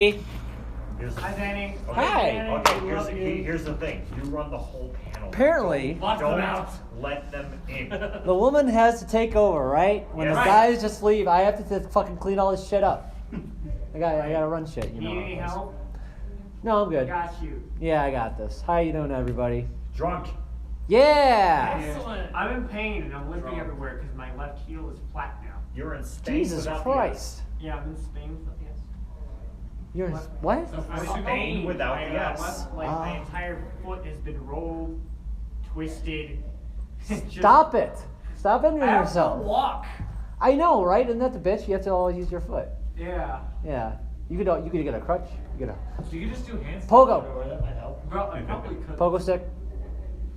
Hi, Danny. Hi. Okay, here's the thing. You run the whole panel. Apparently, Don't let them in. the woman has to take over, right? When Yes. the guys just leave, I have to fucking clean all this shit up. I gotta run shit, you know. Need any help? No, I'm good. Got you. Yeah, I got this. How you doing, everybody? Drunk. Yeah. Excellent. I'm in pain and I'm limping everywhere because my left heel is flat now. You're in Spain. Jesus without Christ. Yeah, I'm in Spain with the S. You're in, what? I'm in Spain Spain without my, the S. my entire foot has been rolled, twisted. Stop it. Stop injuring I have yourself. to walk. I know, right? Isn't that the bitch? You have to always use your foot. Yeah. Yeah. You could get a crutch. You get a So you could just do handstands. Pogo. Or that might help. Bro, I probably could. Pogo stick.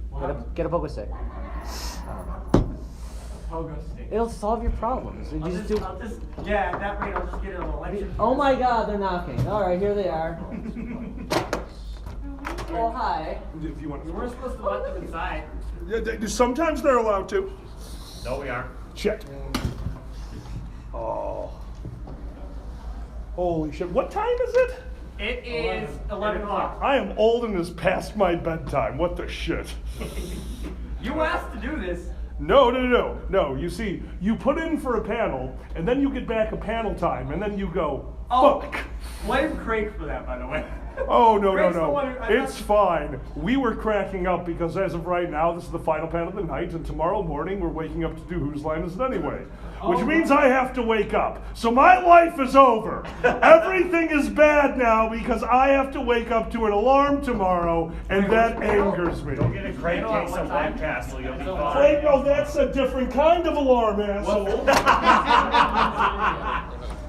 What? Get a pogo stick. Pogo stick. It'll solve your problems. You just do. Yeah, at that rate, I'll just get an electric. Oh my God, they're knocking. All right, here they are. Oh hi. If you want We weren't supposed to let them inside. Sometimes they're allowed to. No, we aren't. Shit. Oh. Holy shit. What time is it? It is 11 o'clock. I am old and it's past my bedtime. What the shit? You asked to do this. No. You see, you put in for a panel, and then you get back a panel time, and then you go, fuck. Blame Craig for that, by the way. Oh, no. Craig's the one who- It's fine. We were cracking up because as of right now, this is the final panel of the night, and tomorrow morning we're waking up to do Whose Line Is It Anyway? Which means I have to wake up. So my life is over. Everything is bad now because I have to wake up to an alarm tomorrow, and that angers me. Go get a Craig case of White Castle. You'll be fine. Wait, no, that's a different kind of alarm, asshole.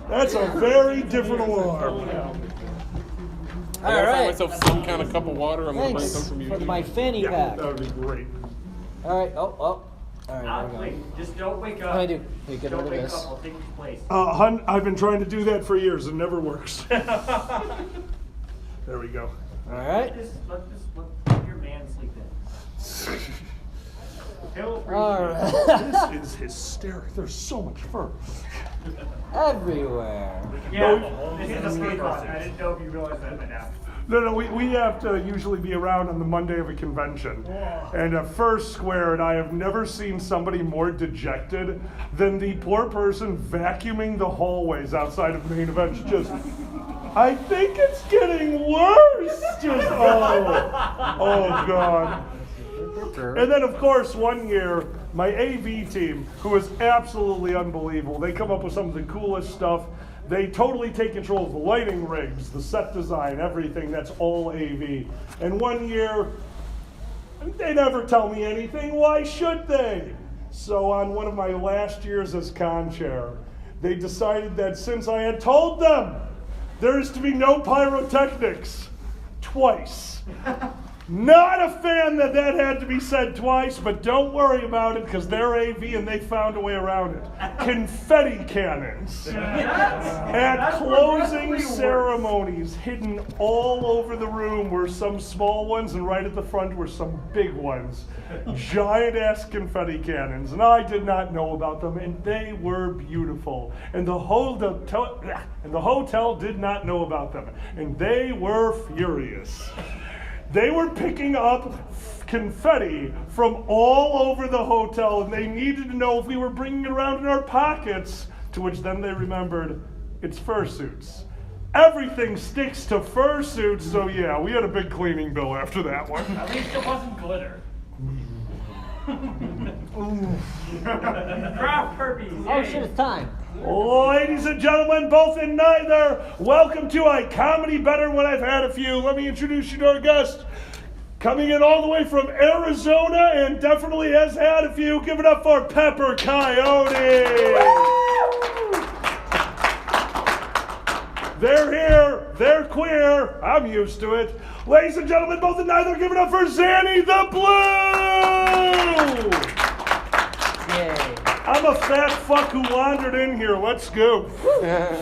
That's a very different alarm. All I right. myself some kind of cup of water. I'm going to bring some Thanks from you. for my fanny Yeah, pack. that would be great. All right. Oh. All right. I'll There we wait. go. Just don't wake up. What do I do? Hey, get Don't rid of wake this. up. I'll take your place. Hun, I've been trying to do that for years. It never works. There we go. All right. Let your man sleep in. He'll free All you. right. This is hysterical. There's so much fur. Everywhere. Yeah, No, this is a skate park. I didn't know if you realized that by now. No, we have to usually be around on the Monday of a convention. And at First Square, and I have never seen somebody more dejected than the poor person vacuuming the hallways outside of main events. Just, I think it's getting worse. Just, oh God. And then, of course, one year, my AV team, who is absolutely unbelievable, they come up with some of the coolest stuff. They totally take control of the lighting rigs, the set design, everything. That's all AV. And one year, they never tell me anything. Why should they? So on one of my last years as con chair, they decided that since I had told them there is to be no pyrotechnics twice. Not a fan that had to be said twice, but don't worry about it because they're AV and they found a way around it. Confetti cannons. At closing ceremonies, hidden all over the room were some small ones, and right at the front were some big ones. Giant ass confetti cannons, and I did not know about them, and they were beautiful. And the hotel did not know about them, and they were furious. They were picking up confetti from all over the hotel, and they needed to know if we were bringing it around in our pockets, to which then they remembered it's fursuits. Everything sticks to fursuits, so yeah, we had a big cleaning bill after that one. At least it wasn't glitter. Craft herpes. Oh yay. shit! It's time. Ladies and gentlemen, both and neither, welcome to a comedy better when I've had a few. Let me introduce you to our guest. Coming in all the way from Arizona and definitely has had a few. Give it up for Pepper Coyote. They're here. They're queer. I'm used to it. Ladies and gentlemen, both and neither, give it up for Zanny the Blue. Yay. I'm a fat fuck who wandered in here. Let's go.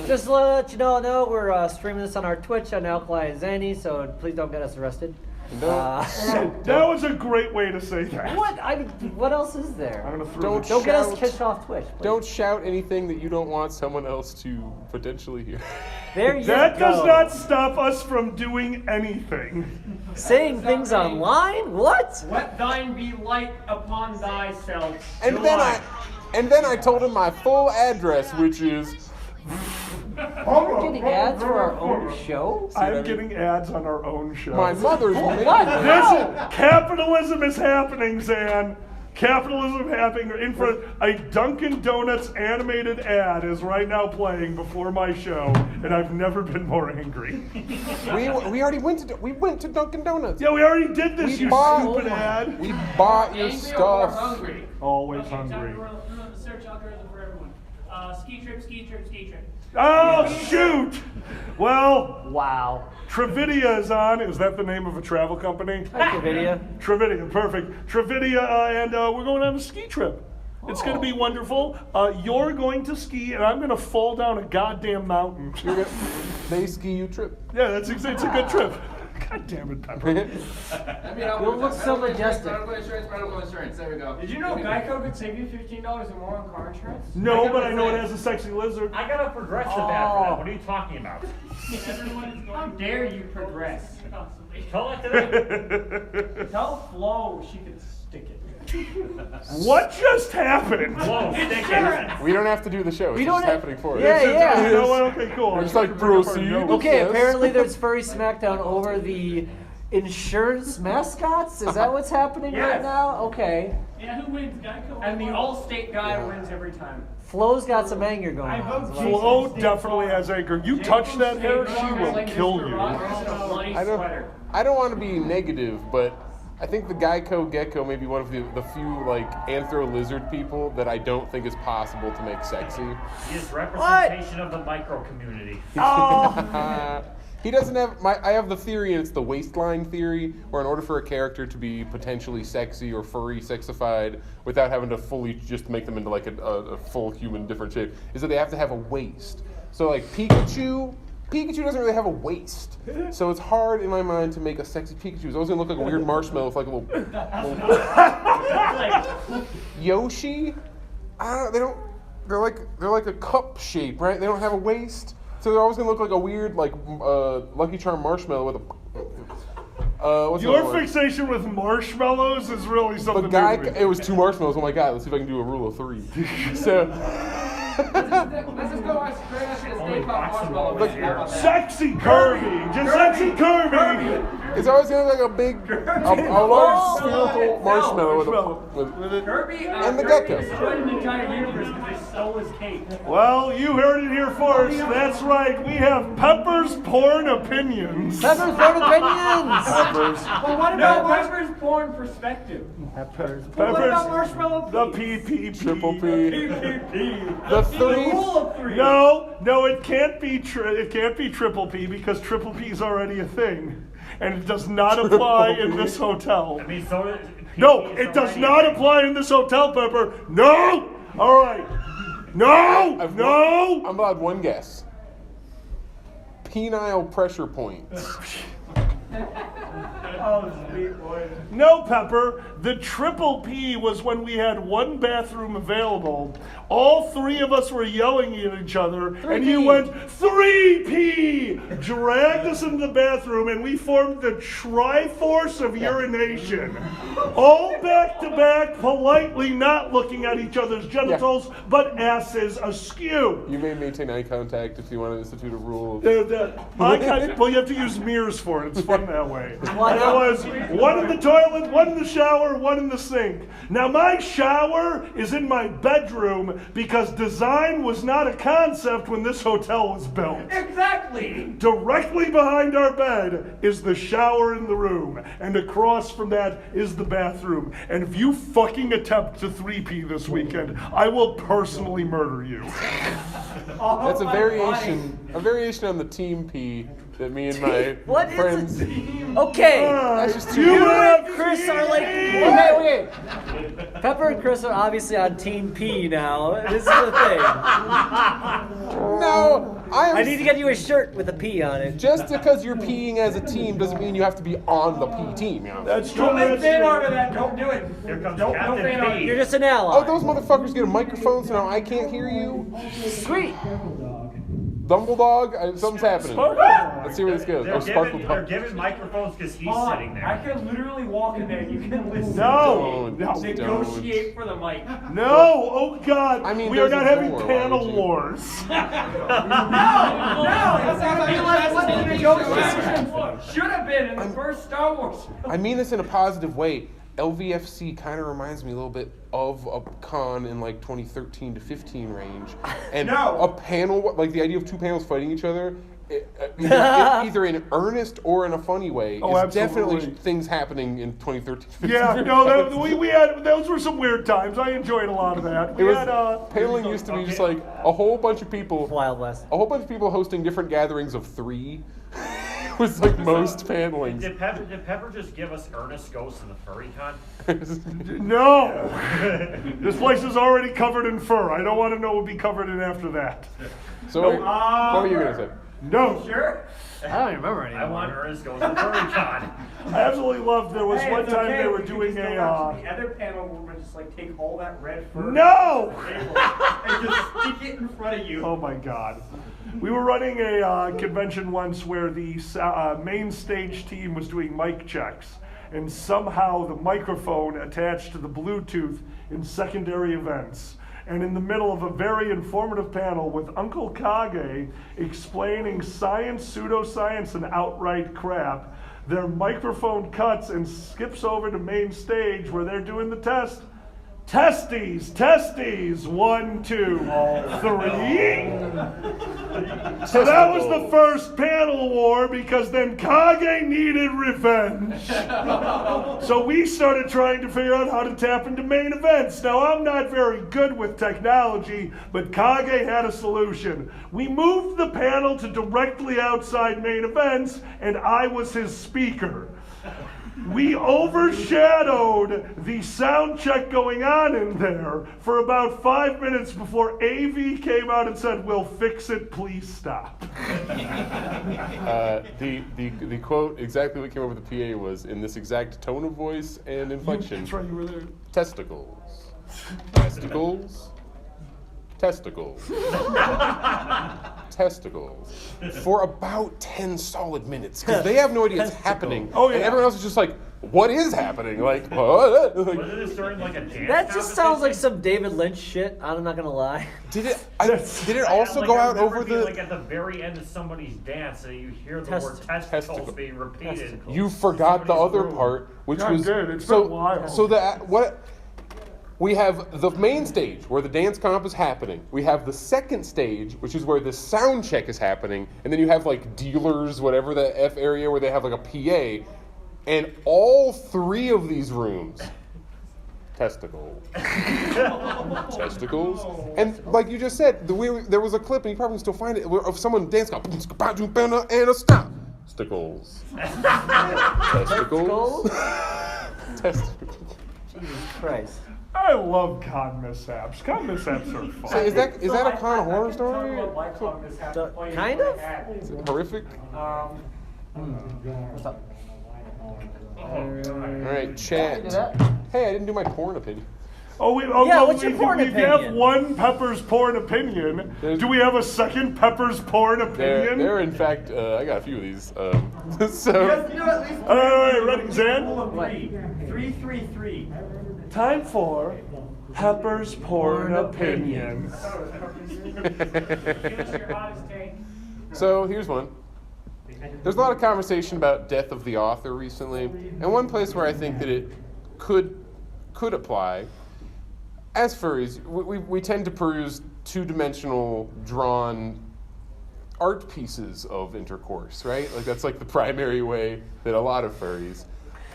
Just to let you all know, we're streaming this on our Twitch on Alkali Zanny, so please don't get us arrested. That was a great way to say that. What? What else is there? I'm gonna throw Don't the Don't get us Shout. kicked off Twitch. Please. Don't shout anything that you don't want someone else to potentially hear. There you That go. does not stop us from doing anything. Saying things online? What? Let thine be light upon thyself. And then I told him my full address, which is We're getting ads for our own show? I'm getting ads on our own show. my mother's maiden What? name. This capitalism is happening, Zan. Capitalism happening in front. A Dunkin' Donuts animated ad is right now playing before my show, and I've never been more angry. We already went to Dunkin' Donuts. Yeah, we already did this, We you bought- stupid ad. We bought your Angry or stuff. hungry? Always Okay, time hungry. to run the search algorithm for everyone. Ski trip, ski trip, ski trip. Oh, shoot! Well, Wow. Travidia is on. Is that the name of a travel company? Thank you, video. Travidia, perfect. Travidia, and we're going on a ski trip. It's going to be wonderful. You're going to ski, and I'm going to fall down a goddamn mountain. They ski you trip. Yeah, it's a good trip. God damn it, Pepper. You'll look so majestic. Medical insurance, there we go. Did you know Geico could save you $15 or more on car insurance? No, but I know it has a sexy lizard. I got a progressive after that. What are you talking about? Everyone is How going dare you progress? constantly. Tell it today. Tell Flo she can stick it. What just happened? Whoa, stick it. We don't have to do the show. It's We just don't happening for us. Yeah, yeah. You know what? Okay, cool. It's like proceed. Okay, Yes. apparently there's furry smackdown over the insurance mascots. Is that what's happening right Yes. now? Okay. Yeah, who wins? Geico? And the Allstate guy wins every time. Flo's got some anger going I on. vote is what I'm Flo saying. definitely has anger. You touch that hair, she will kill you. I don't want to be negative, but I think the Geico Gecko may be one of the few like anthro lizard people that I don't think is possible to make sexy. He is representation of the micro community. He doesn't have I have the theory, and it's the waistline theory, where in order for a character to be potentially sexy or furry sexified without having to fully just make them into like a full human different shape, is that they have to have a waist. So like Pikachu doesn't really have a waist. So it's hard in my mind to make a sexy Pikachu. It's always gonna look like a weird marshmallow with like a little Yoshi. They're like a cup shape, right? They don't have a waist. So they're always gonna look like a weird, like Lucky Charm marshmallow with a. What's the Your other one? fixation with marshmallows is really The something guy, new to me. it was 2 marshmallows. Oh my god! Let's see if I can do a rule of 3. So Let's just go straight after the Stay Puft Marshmallow. Look, How about that? Sexy Kirby! Just sexy Kirby! it's always gonna look like a big, a large spherical marshmallow with a. Kirby And the Kirby gecko. destroyed the entire universe because they stole his cape. Well, you heard it here first. That's right. We have Pepper's Porn Opinions. Pepper's porn opinions. Peppers. Well, what about Pepper's porn perspective? Peppers. What about Peppers. Marshmallow The Pete? PPP. Triple P. PPP. The The 3. rule of 3. No, it can't be triple P because triple P is already a thing, and it does not apply in this hotel. I mean, so No, it does not apply in this hotel, Pepper. No. All right. No. No. I'm allowed one guess. Penile pressure points. Oh, sweet boy. No, Pepper. The triple P was when we had one bathroom available. All 3 of us were yelling at each other, and you went 3P, dragged us into the bathroom, and we formed the Triforce of urination. All back to back, politely not looking at each other's genitals, but asses askew. You may maintain eye contact if you want to institute a rule. Well, you have to use mirrors for it. It's fun that way. Why It not? was one in the toilet, one in the shower, one in the sink. Now, my shower is in my bedroom because design was not a concept when this hotel was built. Exactly. Directly behind our bed is the shower in the room, and across from that is the bathroom. And if you fucking attempt to 3P this weekend, I will personally murder you. Oh, That's a my variation on the team P that me and my What is friends. it? Okay. That's just too. You and Chris are like okay. Pepper and Chris are obviously on Team P now. This is the thing. No, I need to get you a shirt with a P on it. Just because you're peeing as a team doesn't mean you have to be on the P team. You know? That's true. Don't make That's fan true. art of that. Don't do it. Here comes Don't Captain fan art. P. You're just an ally. Oh, those motherfuckers get a microphone, so now I can't hear you. Sweet. Dumbledog, something's happening. Let's see where this goes. They're Oh, Sparkle giving, they're Dog. giving microphones because he's Hold on. sitting I there. can literally walk in there and you can listen No, to me no, negotiate for the mic. No, oh God, I mean, we are there's not a having door, why panel would you? wars. No, it sounds like what the negotiation should have been in the first Star Wars. I mean this in a positive way. LVFC kind of reminds me a little bit of a con in like 2013 to 15 range, and No. a panel like the idea of two panels fighting each other, either in earnest or in a funny way, Oh, is absolutely. definitely things happening in 2013. 15. Yeah, no, we had those were some weird times. I enjoyed a lot of that. It We was had paneling used to be just like a whole bunch of people, Wild West. a whole bunch of people hosting different gatherings of 3. Was like most panelings. Did Pepper just give us Ernest Goes to the Furry Con? no. This place is already covered in fur. I don't want to know what will be covered in after that. So what were you gonna say? No. Sure. I don't even remember I anymore. want Ernest Goes to the Furry Con. I absolutely loved. There was Hey, one it's time okay. they were We can doing just go a. back to the other panel where we're just like take all that red fur No. and just stick it in front of you. Oh my God. We were running a convention once where the main stage team was doing mic checks, and somehow the microphone attached to the Bluetooth in secondary events. And in the middle of a very informative panel with Uncle Kage explaining science, pseudoscience, and outright crap, their microphone cuts and skips over to main stage where they're doing the test. Testes, 1, 2, 3. So that was the first panel war because then Kage needed revenge. So we started trying to figure out how to tap into main events. Now I'm not very good with technology, but Kage had a solution. We moved the panel to directly outside main events, and I was his speaker. We overshadowed the sound check going on in there for about 5 minutes before AV came out and said, "We'll fix it, please stop." The quote exactly what came over the PA was in this exact tone of voice and inflection. That's right, you were there. Testicles. Testicles. Testicles. Testicles. For about 10 solid minutes. Because they have no idea it's happening. Oh, yeah. And everyone else is just like, what is happening? Like, what? Like, Wasn't it starting like a dance? That just sounds like competition? some David Lynch shit. I'm not gonna lie. did it also Like, go I out remember over being, the... like at the very end of somebody's dance, and you hear the word Testicles. testicles being repeated. Testicles. You forgot the Somebody's other room. part, which God was did, it's so been wild. so that what we have the main stage where the dance comp is happening. We have the second stage, which is where the sound check is happening, and then you have like dealers, whatever the F area where they have like a PA, and all 3 of these rooms. Testicles. Testicles. And like you just said, there was a clip, and you probably can still find it, of someone dancing, and a stop. Testicles. Testicles. Testicles. Jesus Christ. I love con mishaps. Con mishaps are fun. So is that a kind of horror story? Kind of? Is it horrific? What's up? All right, chat. Hey, I didn't do my porn opinion. Oh, Yeah, what's your porn we have opinion? one Pepper's porn opinion. Do we have a second Pepper's porn opinion? There, in fact, I got a few of these. So, All right, ready, Zan? 333. Time for Pepper's porn opinion. so here's one. There's a lot of conversation about death of the author recently, and one place where I think that it could apply. As furries, we tend to peruse two-dimensional drawn art pieces of intercourse, right? Like that's like the primary way that a lot of furries.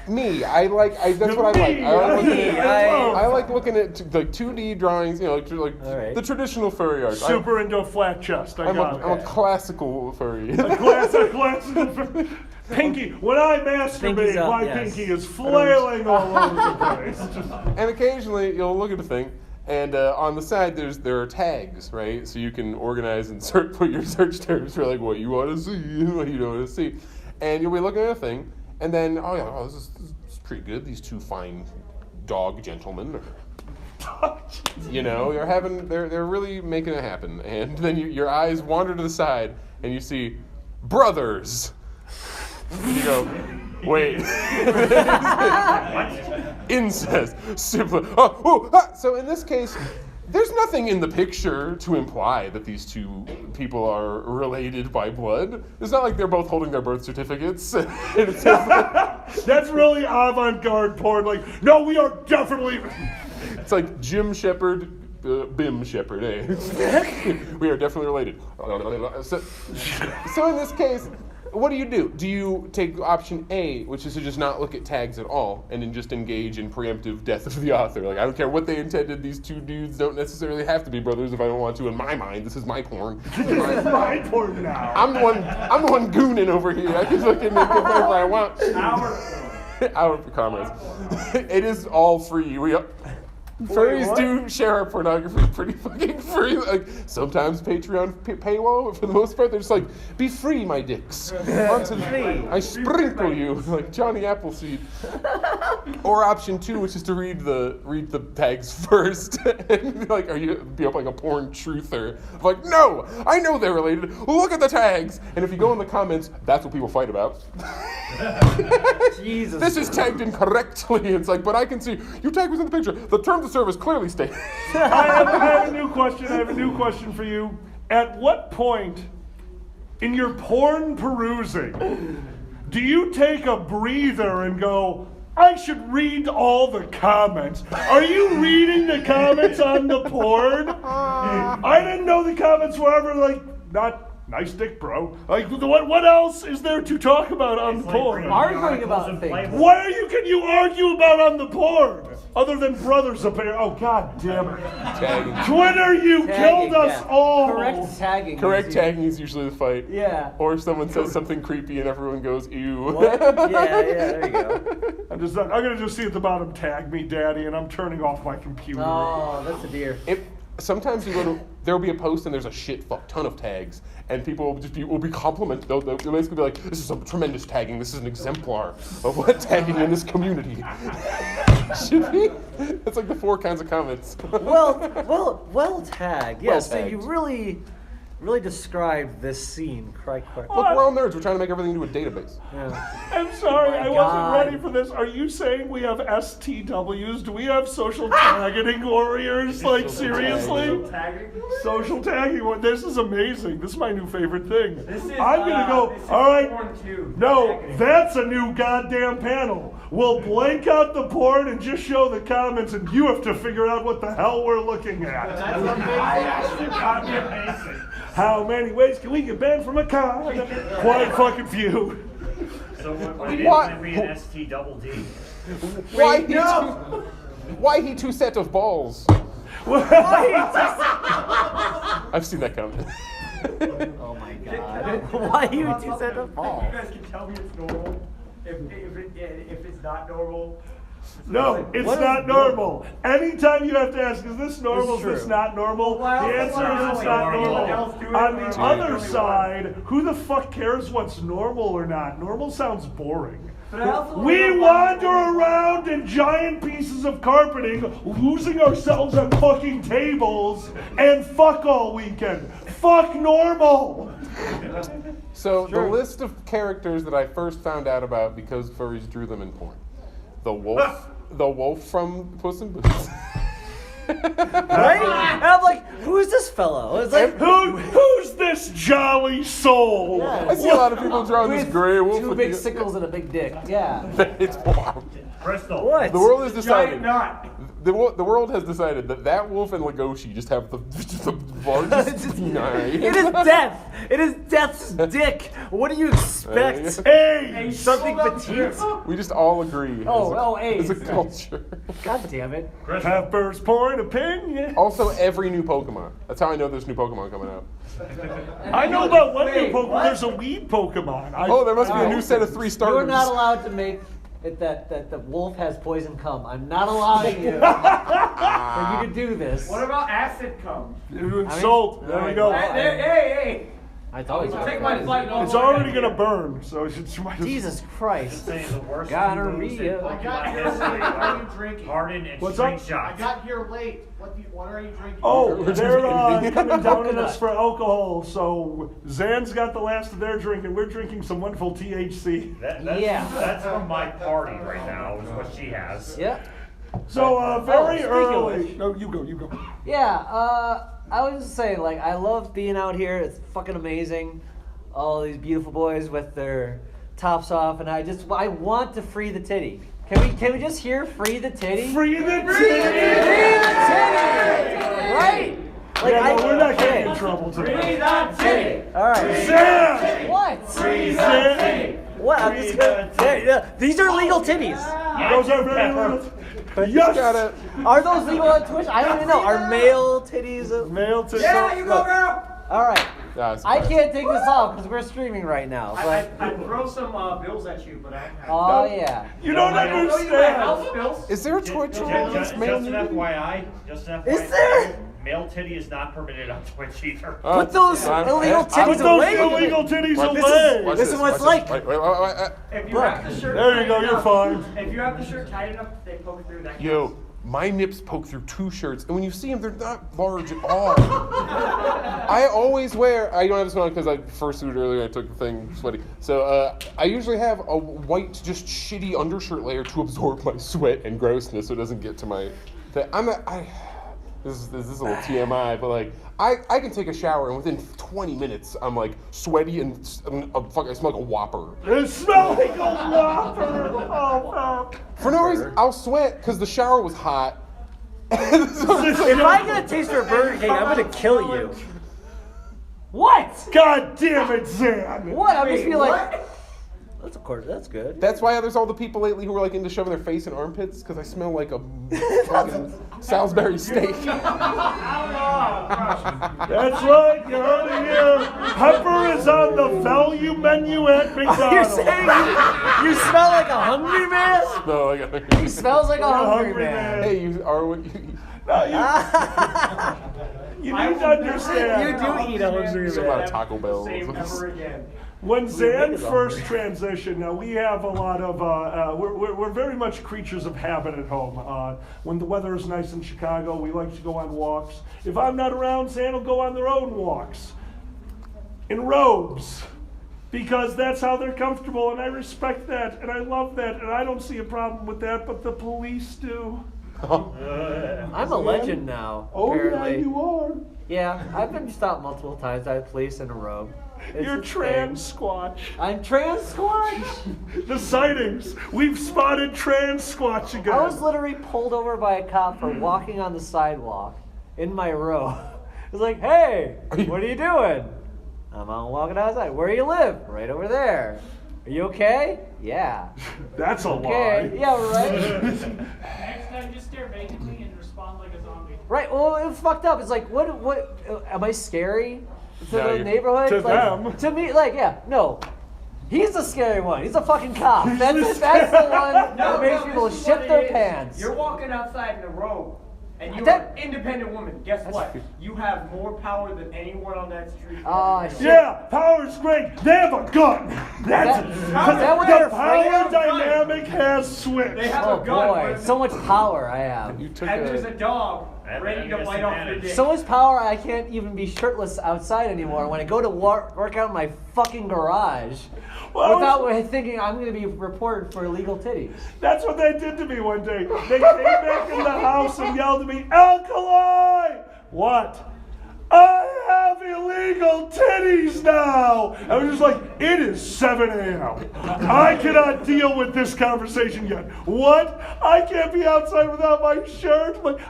That's what I like. I like Me. looking at like 2D drawings, you know, like All right. the traditional furry art. Super into a flat chest. I'm got a it. classical furry. A classical pinky. When I masturbate, Pinky's up, my yes. pinky is flailing all over the place. And occasionally you'll look at a thing, and on the side there are tags, right? So you can organize and put your search terms for like what you want to see, what you don't want to see, and you'll be looking at a thing, and then this is pretty good. These two fine dog gentlemen, you know, they're really making it happen, and then your eyes wander to the side, and you see brothers. You go, wait. Incest. Simply. So in this case, there's nothing in the picture to imply that these two people are related by blood. It's not like they're both holding their birth certificates. That's really avant-garde porn. Like, no, we are definitely. It's like Jim Shepard, Bim Shepard, eh? We are definitely related. So in this case, what do? Do you take option A, which is to just not look at tags at all, and then just engage in preemptive death of the author? Like, I don't care what they intended, these two dudes don't necessarily have to be brothers if I don't want to. In my mind, this is my porn. This is my porn now. I'm the one gooning over here. I can fucking make it whatever I want. Our comrades. It is all free. Furries do share our pornography pretty fucking free. Like, sometimes Patreon paywall, but for the most part, they're just like, be free, my dicks. I sprinkle you like Johnny Appleseed. Or option 2, which is to read the tags first. And be like, be up like a porn truther. Like, no, I know they're related. Look at the tags. And if you go in the comments, that's what people fight about. Jesus. This is tagged incorrectly. It's like, but I can see your tag was in the picture. The terms of service clearly state. I have a new question. I have a new question for you. At what point in your porn perusing do you take a breather and go, I should read all the comments? Are you reading the comments on the porn? I didn't know the comments were ever like, not nice dick, bro. Like, what else is there to talk about on the porn? Arguing about things. What can you argue about on the porn? Other than brothers up here. Oh, god damn it. Tagging. Twitter, you killed us all. Correct tagging. Correct tagging is usually the fight. Yeah. Or if someone says something creepy and everyone goes, ew. What? Yeah, there you go. I'm gonna just see at the bottom, tag me, daddy, and I'm turning off my computer. Oh, that's a deer. Sometimes there'll be a post and there's a shit fuck ton of tags, and people will be complimented. They'll basically be like, this is a tremendous tagging. This is an exemplar of what tagging in this community should be. That's like the 4 kinds of comments. Well tagged. Yeah, Well so you tagged. really described this scene quite quick. Look, we're all nerds. We're trying to make everything into a database. Yeah. I'm sorry, My I wasn't God. ready for this. Are you saying we have STWs? Do we have social tagging warriors? Like, seriously? Social tagging. This is amazing. This is my new favorite thing. I'm gonna go, all right. No, that's a new goddamn panel. We'll blank out the porn and just show the comments, and you have to figure out what the hell we're looking at. How many ways can we get banned from a con? Quite fucking few. So what it is What? going to be an ST double D. Why he two set of balls? I've seen that comment. Oh my god. Why you two said a ball? You guys can tell me it's normal. If it's not normal. No, it's What not is normal. Anytime you have to ask, is this normal, It's is this true. not normal? Well, The answer is it's not someone else do normal. it, On or the am I other the only side, who the fuck cares what's normal or not? Normal sounds boring. But I also We wander around in giant pieces of carpeting, losing ourselves at fucking tables, and fuck all weekend. Fuck normal. So the list of characters that I first found out about because furries drew them in porn. The wolf from Puss in Boots. Right? And I'm like, who is this fellow? It's like, Who's this jolly soul? Yeah. I see a lot of people drawing this with gray wolf. 2 with big the- sickles and a big dick. Yeah. It's wow. Crystal. What? The world has decided. Giant knot. The world has decided that wolf and Legoshi just have the largest nice. It is death. It is death's dick. What do you expect? Hey! Something petite? We just all agree. AIDS. As a culture. God damn it. Pepper's point opinion. Also, every new Pokemon. That's how I know there's new Pokemon coming out. I know about one new Wait, Pokemon. what? There's a weed Pokemon. Oh, there must be a new set of 3 starters. You're not allowed to make it that the wolf has poison cum. I'm not allowing you for you to do this. What about acid cum? Salt. There we go. Hey! I told you. Take my flight. It's already gonna burn, so you might as well. Jesus Christ. Saying the worst Gonorrhea. moves in Pokemon history What are you are drinking? Harden and What's string up? I shots. got here late. What are you drinking? Oh, they're coming down on us for alcohol. So Zan's got the last of their drink, and we're drinking some wonderful THC. That's from my party right now, is what she has. Yeah. So very speaking of early. which. No, you go. Yeah, I was just saying, like, I love being out here. It's fucking amazing. All these beautiful boys with their tops off, and I want to free the titty. Can we just hear free the titty? Free the titty! Free the titty! Right? Like, Yeah, no, we're not getting in okay. trouble Free today. that titty! All right. Zan! What? Free that titty! What? I'm just gonna. These are legal titties. Those are very little. Yes! Got it. Are those legal on Twitch? I don't even know. Are male titties? Male titty. Yeah, you go, girl! All right. Yeah, it's I fine. can't take this off because we're streaming right now. But I'd throw some bills at you, but I don't have. oh yeah. You don't I don't know you my understand. house bills. Is there a Twitch Just channel that's an male FYI. Just an FYI. Is there? Male titty is not permitted on Twitch either. Put those illegal Put titties those away. illegal titties Watch away. This is what it's like. Wait. If you have the shirt There you go, tight you're enough- fine. If you have the shirt tight enough, they poke through that. Yo, my nips poke through 2 shirts, and when you see them, they're not large at all. I always wear. I don't have this one because I fursuited earlier. I took the thing sweaty. So I usually have a white, just shitty undershirt layer to absorb my sweat and grossness, so it doesn't get to my. This is a little TMI, but like I can take a shower and within 20 minutes I'm like sweaty and I smell like a Whopper. It smells like a Whopper. Oh, For no reason, I'll sweat because the shower was hot. If I get a taste for Burger King, I'm gonna kill you. What? God damn it, Zan. What? I'm just Wait, feel like. what? That's a quarter. That's good. That's why there's all the people lately who are like into shoving their face in armpits because I smell like a fucking Salisbury steak. That's right, you heard it here. Pepper is on the value menu at You're McDonald's. saying you smell like a hungry man? No, I got He smells like a hungry hungry man. man. Hey, you are what you. No, you need to understand. You do eat a hungry Some man. about Taco Bell. Same ever again. When Zan first transitioned, now we have a lot of, we're very much creatures of habit at home. When the weather is nice in Chicago, we like to go on walks. If I'm not around, Zan will go on their own walks. In robes. Because that's how they're comfortable, and I respect that, and I love that, and I don't see a problem with that, but the police do. I'm a legend now. Oh, apparently. yeah, you are. Yeah, I've been stopped multiple times by the police in a robe. It's You're a trans thing. squatch. I'm trans squatch. The sightings. We've spotted trans squatch again. I was literally pulled over by a cop for walking on the sidewalk in my robe. He's like, "Hey, what are you doing?" I'm out walking outside. Where do you live? Right over there. Are you okay? Yeah. That's a Okay. lie. Yeah, right. Next time, just stare vacantly and respond like a zombie. Right. Well, it was fucked up. It's like, what? Am I scary to No, the you- neighborhood? to Like, them. To me, like, yeah, no. He's the scary one. He's a fucking cop. That's the one that makes people this is shit what their it is. pants. You're walking outside in a robe, and you're That- an independent woman. Guess what? You have more power than anyone on that street. Oh, shit. Yeah, power's great. They have a gun. That's That- is that what the they're afraid power of? dynamic has switched. They have Oh a gun. boy, so much power I have. You took And there's a. a dog And ready to there's bite off your advantage. dick. So much power I can't even be shirtless outside anymore. When I go to work out in my fucking garage, Well, without thinking I'm going to be reported for illegal titties. That's what they did to me one day. They came back in the house and yelled at me, "Alkali!" What? I have illegal titties now! I was just like, it is 7 a.m. I cannot deal with this conversation yet. What? I can't be outside without my shirt? Like,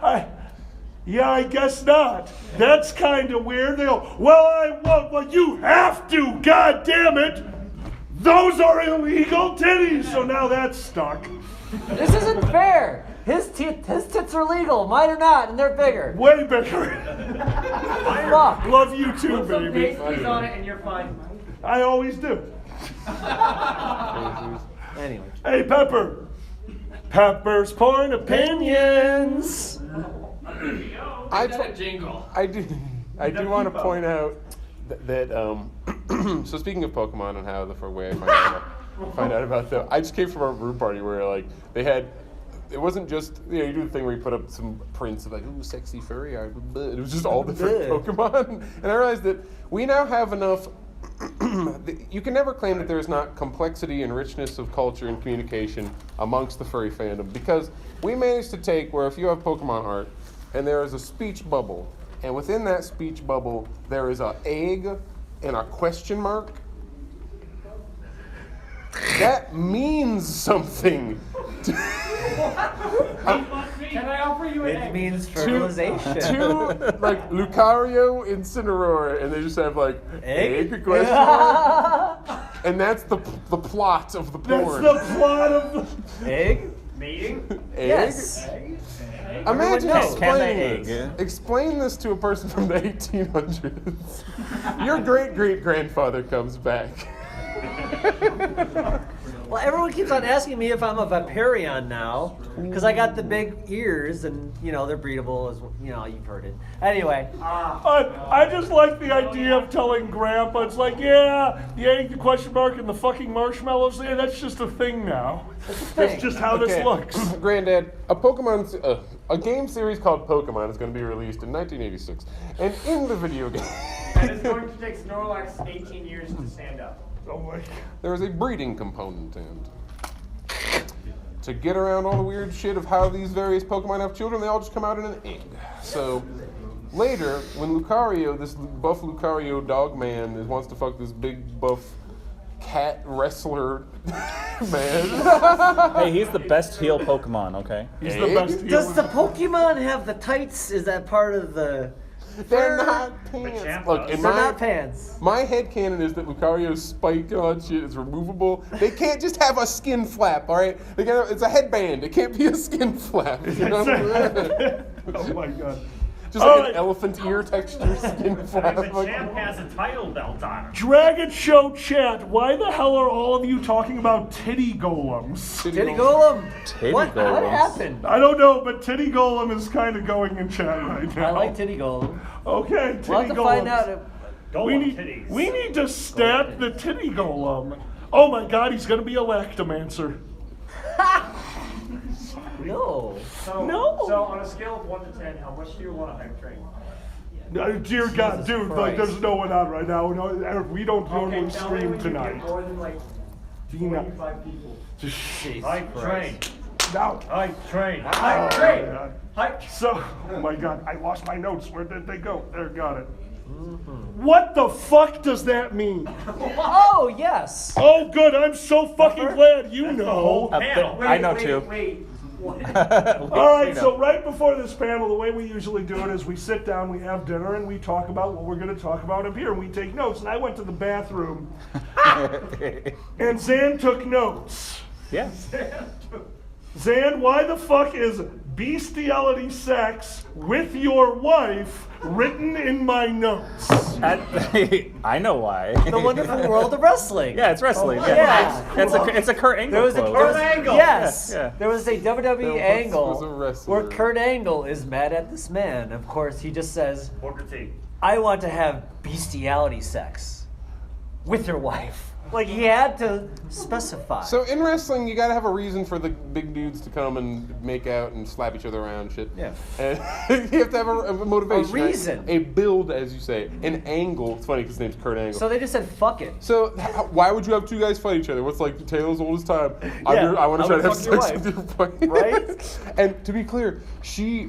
Yeah, I guess not. That's kind of weird. They go, well, I won't. Well, you have to. God damn it. Those are illegal titties. So now that's stuck. This isn't fair. His tits are legal, mine are not, and they're bigger. Way bigger. Fuck. Love you too, Put some baby. pastries on it and you're fine. I always do. Anyway. Hey, Pepper. Pepper's Porn Opinions. I Got a jingle. I do want to point out that so speaking of Pokemon and how the way I find out about them, I just came from a group party where like they had. It wasn't just, you do the thing where you put up some prints of like, ooh, sexy furry. It was just all different Pokemon. And I realized that we now have enough. You can never claim that there's not complexity and richness of culture and communication amongst the furry fandom, because we managed to take where if you have Pokemon art and there is a speech bubble, and within that speech bubble there is an egg and a question mark, that means something. Can I offer you an It egg? means fertilization. Two like Lucario, Incineroar, and they just have like Egg? question mark, and that's the plot of the That's porn. the plot of the... Egg? Mating? Egg? Yes. Imagine knows. explaining Can this. Explain this to a person from the 1800s. Your great-great-grandfather comes back. Well, everyone keeps on asking me if I'm a Vaporeon now, because I got the big ears, and they're breedable, as you've heard it. Anyway, I just like the idea of telling Grandpa, it's like, yeah, the egg, the question mark, and the fucking marshmallows, yeah, that's just a thing now. That's just how this looks. Granddad, a game series called Pokemon is going to be released in 1986, and in the video game, And it's going to take Snorlax 18 years to stand up. Oh my. there is a breeding component, and to get around all the weird shit of how these various Pokemon have children, they all just come out in an egg. So later, when Lucario, this buff Lucario dog man, wants to fuck this big buff cat wrestler man. Hey, he's the best heel Pokemon, okay? He's the best does healer. the Pokemon have the tights? Is that part of the... They're not pants. champ Look, does. in They're my not pants. my headcanon is that Lucario's spike and all that shit is removable. They can't just have a skin flap, all right? It's a headband. It can't be a skin flap. You know? Oh my god. Just like an elephant ear texture skin flap. The champ has a title belt on him. Dragon Show chat, why the hell are all of you talking about titty golems? Titty Golem. Titty What golems. happened? I don't know, but titty golem is kind of going in chat right now. I like Titty Golem. Okay, titty We'll have to golems. find out. We need to stat the titty golem. Oh my god, he's gonna be a lactomancer. No. No. So on a scale of 1 to 10, how much do you want to hype train? Dear God, Jesus dude, like Christ. there's no one on right now. No, we don't normally Okay, tell me stream when you get tonight. more than like Do you not? 25 people. Hype train. No. Hype train. Hype Oh, train! God. Hype. So, oh my God, I lost my notes. Where did they go? There, got it. What the fuck does that mean? Oh, yes. Oh, good. I'm so fucking glad you know. Panel. I know too. Wait. What? All right, so right before this panel, the way we usually do it is we sit down, we have dinner, and we talk about what we're going to talk about up here, and we take notes. And I went to the bathroom, and Zan took notes. Yeah. Zan, why the fuck is bestiality sex with your wife written in my notes? I know why. The Wonderful World of Wrestling. Yeah, it's wrestling. Oh, yeah. yeah. It's a Kurt Angle There was a quote. Kurt Angle. Yes. Yeah. There was a WWE was angle a wrestler. where Kurt Angle is mad at this man. Of course, he just says, Booker T. I want to have bestiality sex with your wife. Like, he had to specify. So in wrestling, you gotta have a reason for the big dudes to come and make out and slap each other around and shit. Yeah. And you have to have a motivation. A reason. A build, as you say. An angle. It's funny because his name's Kurt Angle. So they just said, fuck it. So why would you have two guys fight each other? What's like Taylor's oldest time? I want to try to have fuck sex your with your wife. Right? And to be clear,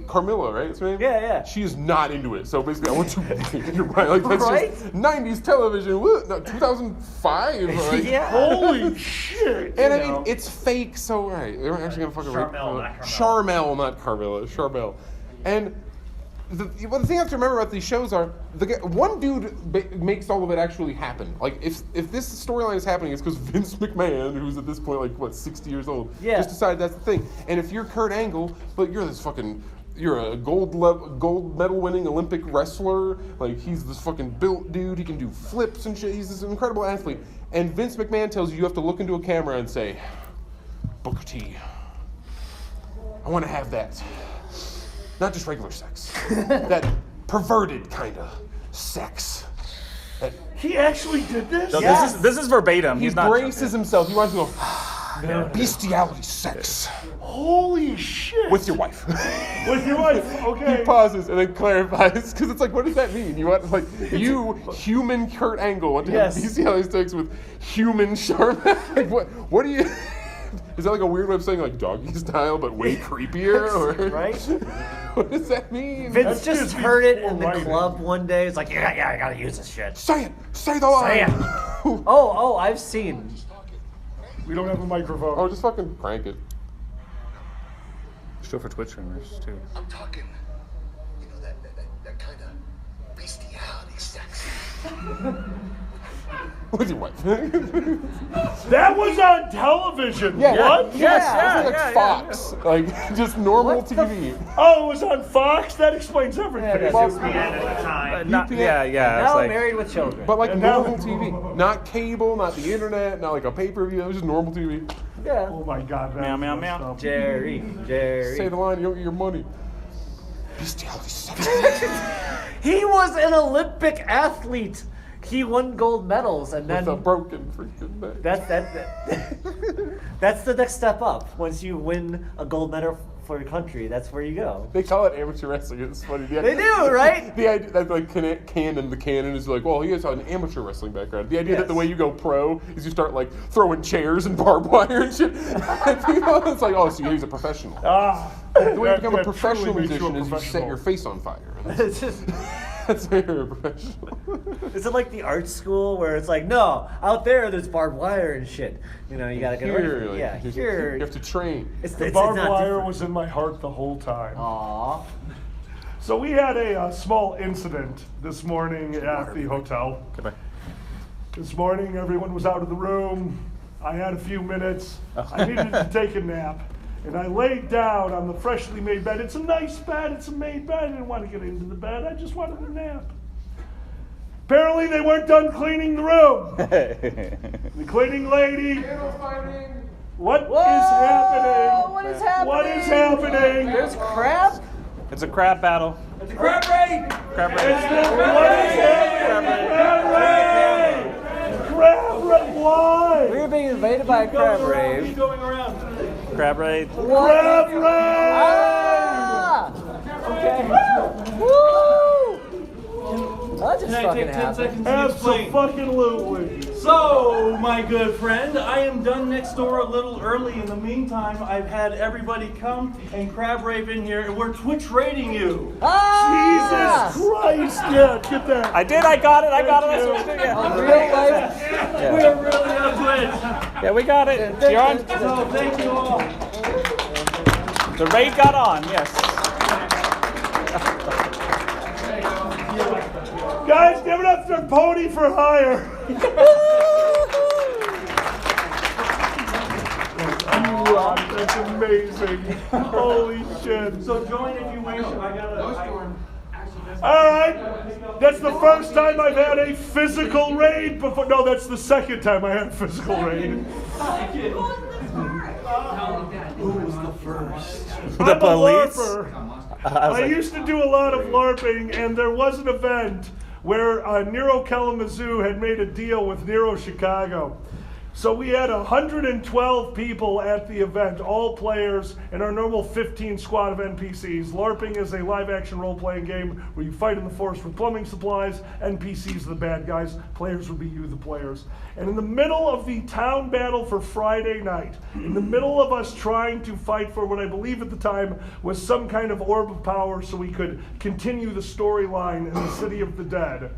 Carmilla, right? That's her name? Yeah, yeah. She is not into it. So basically, I want to you're right. Like that's Right? just 90s television. What? No, 2005. Like, Yeah. Holy shit! and You I mean, know. it's fake, so right. They weren't actually gonna fucking rape Charmel, not Carmella. Charmel, not Carmilla. Charmel. And the thing you have to remember about these shows are one dude makes all of it actually happen. Like if this storyline is happening, it's because Vince McMahon, who's at this point like what 60 years old, just decided that's the thing. And if you're Kurt Angle, but you're a gold medal winning Olympic wrestler, like he's this fucking built dude, he can do flips and shit, he's this incredible athlete. And Vince McMahon tells you have to look into a camera and say, Booker T, I want to have that. Not just regular sex. That perverted kind of sex. He actually did this? No, this is verbatim. He He's not braces himself. He wants to go, bestiality sex. Holy shit. With your wife. With your wife, okay. He pauses and then clarifies, because it's like, what does that mean? You want, like, human Kurt Angle, want to have bestiality sex with human Charlotte? Like, what do you... Is that like a weird way of saying like doggy style, but way creepier? Or right? What does that mean? Vince just heard it in the club one day. It's like, yeah, I gotta use this shit. Say it! Say the line! Say it! Oh, I've seen. We don't have a microphone. Oh, just fucking crank it. Still for Twitch streamers too. I'm talking, that kind of bestiality sex. With your wife. That was on television. Yeah. What? Yes. It was like Fox. Like just normal TV. Oh, it was on Fox? That explains everything. UPN at the time. Now I'm married with children. But like normal TV. Not cable, not the internet, not like a pay-per-view. It was just normal TV. Yeah. Oh my God. Meow. Jerry. Say the line, you don't get your money. Bestiality sex. He was an Olympic athlete. He won gold medals, and then with a broken freaking neck. That's the next step up. Once you win a gold medal for your country, that's where you go. They call it amateur wrestling. It's funny. They do, right? The idea that like the canon is like, well, he has an amateur wrestling background. The idea that the way you go pro is you start like throwing chairs and barbed wire and shit. And people, it's like, oh, so he's a professional. The way you become a professional musician is you set your face on fire. That's very professional. Is it like the art school where it's like, no, out there's barbed wire and shit. You know, you gotta get ready. Like, yeah, here. You have to train. The barbed wire was in my heart the whole time. Aww. So we had a small incident this morning at the hotel. Goodbye. This morning, everyone was out of the room. I had a few minutes. I needed to take a nap. And I laid down on the freshly made bed. It's a nice bed. It's a made bed. I didn't want to get into the bed. I just wanted a nap. Apparently, they weren't done cleaning the room. The cleaning lady. What is happening? What is happening? What is happening? There's crab? It's a crab battle. It's a crab raid! Crab What raid. is happening? Crab raid! Why? We were being invaded by a crab rave. Going around. Crab raid. Crab raid! Ah! Okay. Woo! That just Can I fucking take 10 happened. seconds to explain? Absolutely. So, my good friend, I am done next door a little early. In the meantime, I've had everybody come and crab rave in here, and we're Twitch rating you. Ah! Jesus Christ! Yeah, get that. I got it. That's what we did. On real life. We are really on Twitch. Yeah, we got it. You're on. So, thank you all. The raid got on. Yes. Guys, give it up for Pony for Hire. That's amazing. Holy shit. So, join if you wish. I got All right. That's the first time I've had a physical raid before. No, that's the second time I had a physical raid. Who was the first? The I'm police? a LARPer. I used to do a lot of LARPing, and there was an event where Nero Kalamazoo had made a deal with Nero Chicago. So we had 112 people at the event, all players, and our normal 15 squad of NPCs. LARPing is a live-action role-playing game where you fight in the forest with plumbing supplies. NPCs are the bad guys. Players would be you, the players. And in the middle of the town battle for Friday night, in the middle of us trying to fight for what I believe at the time was some kind of orb of power so we could continue the storyline in the City of the Dead,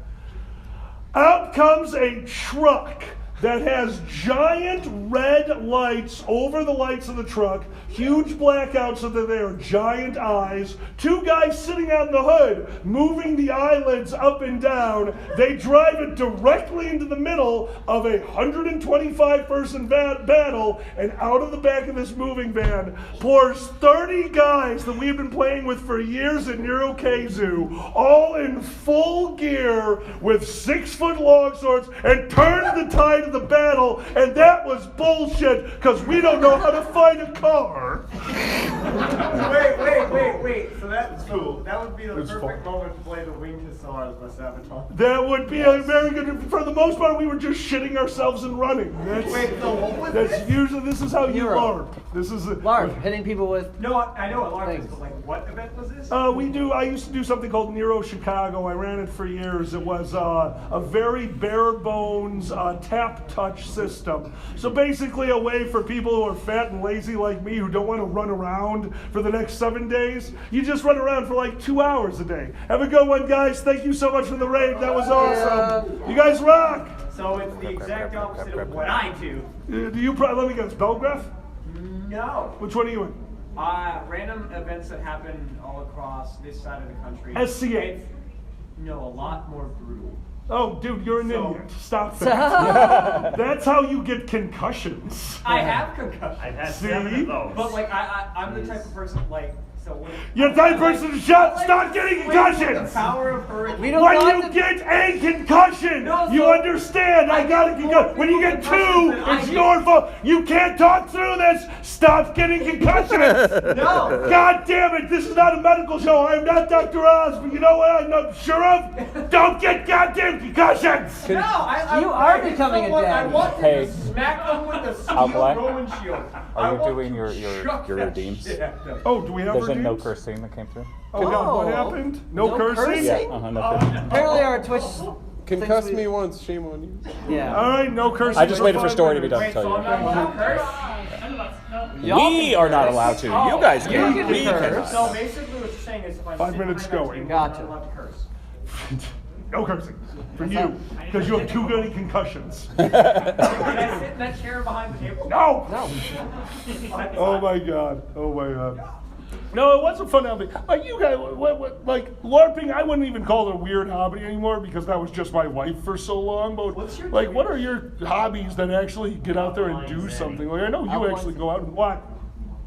out comes a truck that has giant red lights over the lights of the truck, huge blackouts so that they are giant eyes, two guys sitting on the hood, moving the eyelids up and down. They drive it directly into the middle of a 125-person battle, and out of the back of this moving van pours 30 guys that we've been playing with for years at Nero Keizu, all in full gear with 6-foot long swords, and turns the tide of the battle, and that was bullshit, because we don't know how to fight a car. Wait. So that's cool. That would be the It's perfect fun. moment to play the Winged Hussars by Sabaton. That would be a very good. For the most part, we were just shitting ourselves and running. That's, so what was that's usually this is how you Euro. LARP. This is LARP, hitting people with. No, I know what LARP is, Thanks. but like, what event was this? I used to do something called Nero Chicago. I ran it for years. It was a very bare bones tap touch system. So basically, a way for people who are fat and lazy like me, who don't want to run around for the next 7 days. You just run around for like 2 hours a day. Have a good one, guys. Thank you so much for the raid. That was awesome. You guys rock. So it's the exact opposite of what I do. Do you let me guess, Belgraph? No. Which one are you in? Random events that happen all across this side of the country. SCA. No, a lot more brutal. Oh, dude, you're an So- idiot. Stop that. That's how you get concussions. I have concussions. I've had See? 7 of those. But like I'm the type of person like so when You're the type of person to shut. Stop getting The concussions. power of hurricane. We don't When want you to- get a concussion, No, you so- understand. I got a concussion. When you get two, it's your fault. You can't talk through this. Stop getting concussions. No. God damn it, this is not a medical show. I'm not Dr. Oz, but you know what I'm not sure of? Don't get goddamn concussions. No, I You are hit becoming a someone, I dad. wanted Hey. to smack them with a steel Alkali? Roman shield. Are I you want doing to your chuck that redeems? shit at them. Oh, do we have There's a redeems? no cursing that came through. Oh, God, what Oh. happened? No No cursing? cursing? Yeah, no cursing. Apparently, our Twitch. Concuss thinks we- me once, shame on you. Yeah. All right, no cursing. I just waited for 5 story to be minutes. done to Wait, tell so I'm you. not allowed to curse? We are not allowed to. You guys you can. can We curse. So basically what you're saying is if I'm 5 sitting minutes behind that going. table, I'm Gotcha. not allowed to curse. No cursing. For you. Because you have too many concussions. Can I sit in that chair behind the table? No! No. Oh my god. Oh my god. No, it was a fun hobby. Like you guys, like LARPing, I wouldn't even call it a weird hobby anymore because that was just my wife for so long. But What's your like, what are your hobbies that actually get out there and do something? Like I know you Alkaline actually go out and what?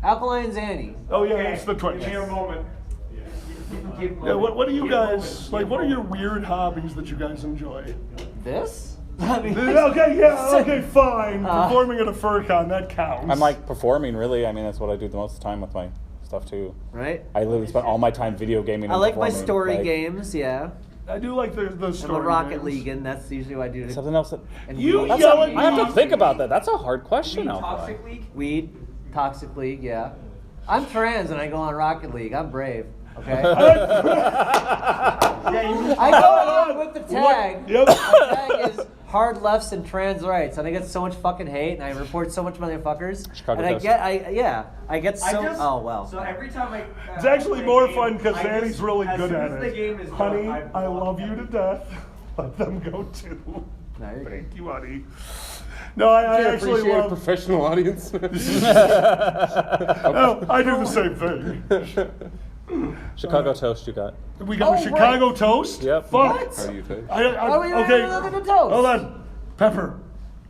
Alkaline Zanny. Oh yeah, it's the Twitch. Give me a moment. Yeah, what do you guys like? What are your weird hobbies that you guys enjoy? This? I mean, Okay, yeah, okay, fine. Uh, Performing at a FurCon, that counts. I'm like performing, really. I mean, that's what I do the most of the time with my stuff, too. right? I literally spend all my time video gaming I and like my performing. story Like, games, yeah. I do like the I'm story a Rocket games. League, and that's usually what I do. Something else that... And You weed. yell at I have to me. think about that. That's a hard question, Mean Alpha. Toxic League? Weed, Toxic League, yeah. I'm trans and I go on Rocket League. I'm brave. Okay. I go along with the tag. Yep. My tag is hard lefts and trans rights, and I get so much fucking hate, and I report so much motherfuckers. Chicago and I Toast. get, I get so. Oh well. So every time I. It's actually play a more game, fun because I Danny's just- really as good soon at as the game is it. done, Honey, I block love you to death. Let them go too. No, you're good. Thank you, honey. No, I I actually appreciate a love. professional audience. Oh, I do the same thing. Chicago Toast you got. We got Oh, a Chicago toast. Yep. Fuck. What? How do you think? Oh, we don't okay. have nothing to toast. Hold on, Pepper.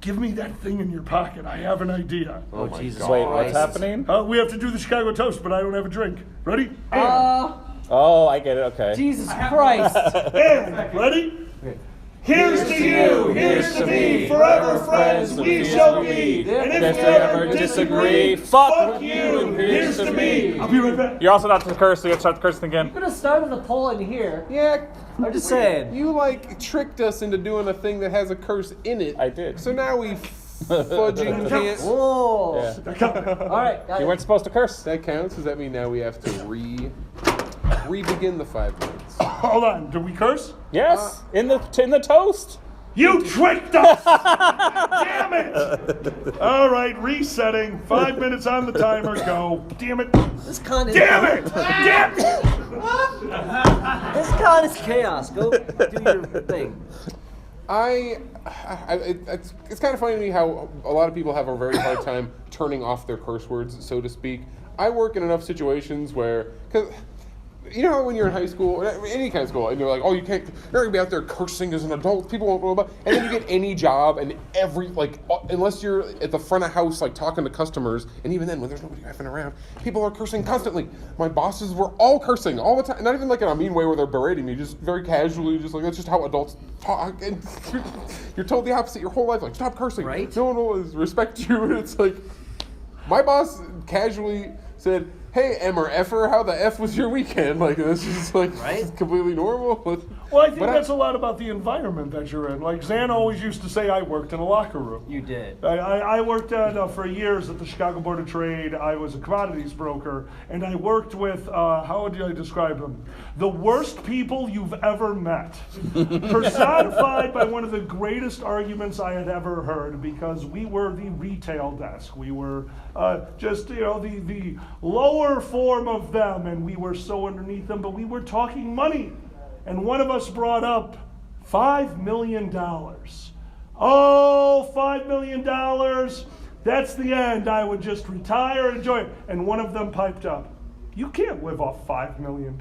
Give me that thing in your pocket. I have an idea. Oh my Jesus. god. Wait, what's Christ. happening? We have to do the Chicago toast, but I don't have a drink. Ready? Oh, I get it. Okay. Jesus Christ. And ready? Here's to you, here's to me, forever friends we shall be. And if you ever disagree, fuck you, and here's to me. I'll be right back. You're also not to curse, so you have to start cursing again. Could have started the poll in here. Yeah. I'm just saying. You like tricked us into doing a thing that has a curse in it. I did. So now we fudging can't. Whoa. Yeah. All right. Got You it. weren't supposed to curse. That counts? Does that mean now we have to re-begin the 5 minutes? Hold on, did we curse? Yes, in the toast. You tricked us! Damn it! All right, resetting. 5 minutes on the timer, go. Damn it. This con is. Damn it! Damn it! This con is chaos. Go do your thing. It's kind of funny to me how a lot of people have a very hard time turning off their curse words, so to speak. I work in enough situations where, cause you know how when you're in high school, or any kind of school, and they're like, oh, you're gonna be out there cursing as an adult, people won't know about, and then you get any job, and unless you're at the front of house, like talking to customers, and even then, when there's nobody effing around, people are cursing constantly. My bosses were all cursing all the time, not even like in a mean way where they're berating me, just very casually, just like, that's just how adults talk, and you're told the opposite your whole life, like, stop cursing, right? No one will respect you, and it's like, my boss casually said, hey, M or F'er, how the F was your weekend? Like, this is like completely normal. Well, I think that's a lot about the environment that you're in. Like, Zan always used to say I worked in a locker room. You did. I worked for years at the Chicago Board of Trade. I was a commodities broker, and I worked with, how would I describe them? The worst people you've ever met. Personified by one of the greatest arguments I had ever heard, because we were the retail desk. We were just, the lower form of them, and we were so underneath them, but we were talking money. And one of us brought up $5 million. Oh, $5 million. That's the end. I would just retire and enjoy it. And one of them piped up, you can't live off $5 million.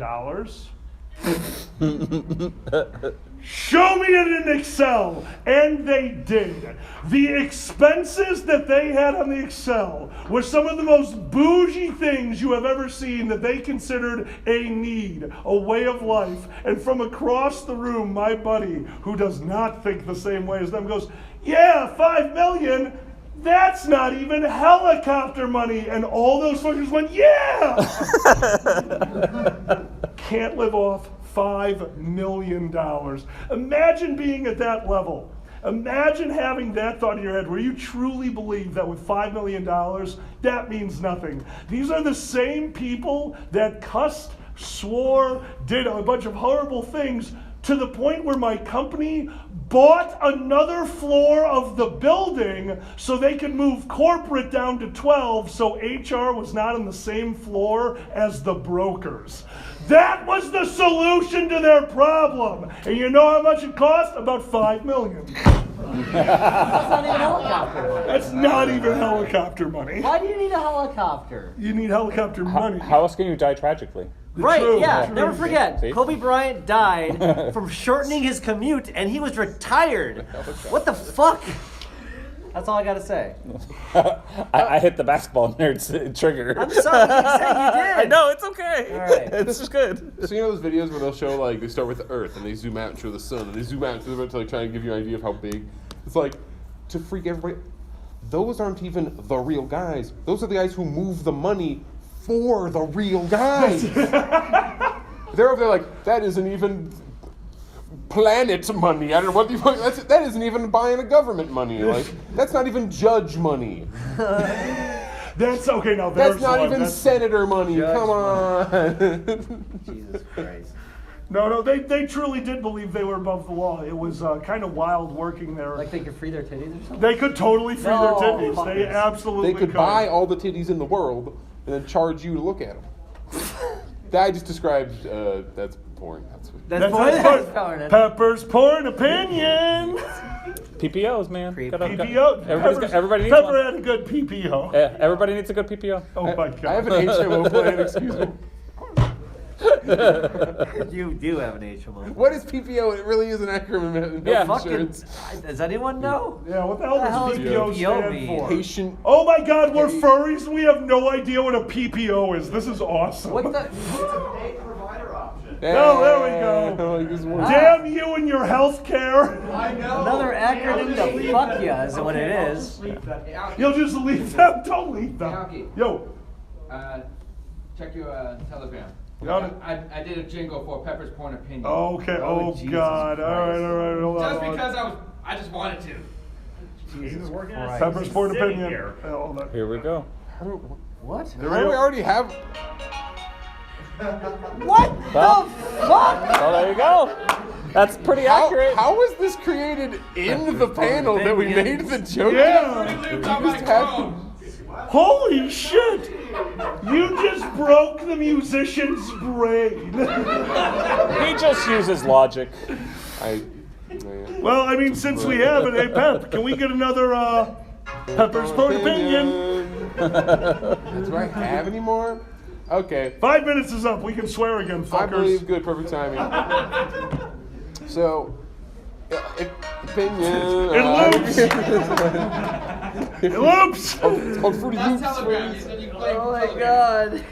Show me it in Excel. And they did. The expenses that they had on the Excel were some of the most bougie things you have ever seen that they considered a need, a way of life. And from across the room, my buddy, who does not think the same way as them, goes, yeah, $5 million, that's not even helicopter money. And all those fuckers went, yeah! Can't live off $5 million. Imagine being at that level. Imagine having that thought in your head where you truly believe that with $5 million, that means nothing. These are the same people that cussed, swore, did a bunch of horrible things to the point where my company bought another floor of the building so they could move corporate down to 12 so HR was not on the same floor as the brokers. That was the solution to their problem. And you know how much it cost? About $5 million. That's not even helicopter money. That's not even helicopter money. Why do you need a helicopter? You need helicopter money. How else can you die tragically? Right, True. never forget. See? Kobe Bryant died from shortening his commute, and he was retired. What the fuck? That's all I gotta say. I hit the basketball nerd's trigger. I'm sorry, you said you did. I know, it's okay. All right. It's just good. So you know those videos where they'll show, like, they start with the Earth, and they zoom out and show the sun, and they zoom out and show the to, like, try and give you an idea of how big. It's like, to freak everybody, those aren't even the real guys. Those are the guys who move the money for the real guys. They're over there like, that isn't even planet money. I don't know what that isn't even buying a government money. Like, that's not even judge money. That's okay. Now that's not even senator money. Come on. Jesus Christ. No, they truly did believe they were above the law. It was kind of wild working there. Like they could free their titties or something? They could totally free their titties. fuck They this. absolutely They could buy all the titties in the world and then charge you to look at them. That I just described. That's porn. That's porn. Pepper's porn opinion. PPOs, man. PPO. Everybody needs Pepper one. had a good PPO. Yeah, everybody needs a good PPO. Oh my God. I have an HMO plan. Excuse me. You do have an HMO. What is PPO? It really is an acronym. Yeah. Insurance. Does anyone know? Yeah, what the hell does PPO stand mean? for? Patient. Oh my God, we're furries and we have no idea what a PPO is. This is awesome. What the? Provider option. Oh, there we go. Damn you and your health care. I know. Another acronym to fuck ya is what it is. You'll just leave them. Don't leave them. Yankee. Yo. Check your Telegram. Got it. I did a jingle for Pepper's Porn Opinion. Okay. Oh God. All right. Hold on. Just because I just wanted to. Jesus Christ. Pepper's porn Sitting opinion. here. Hold on. Here we go. What? We already have. What the fuck? Oh, there you go. That's pretty accurate. How was this created in the panel that we made the joke? Yeah. It just happened. Holy shit! You just broke the musician's brain. He just uses logic. Well, I mean, since we have it, hey, Pep, can we get another Pepper's Point Opinion? Do I have any more? Okay. 5 minutes is up. We can swear again, fuckers. I believe good, perfect timing. So, opinion. It loops. It loops. Oh, Fruity Loops. Oh my god.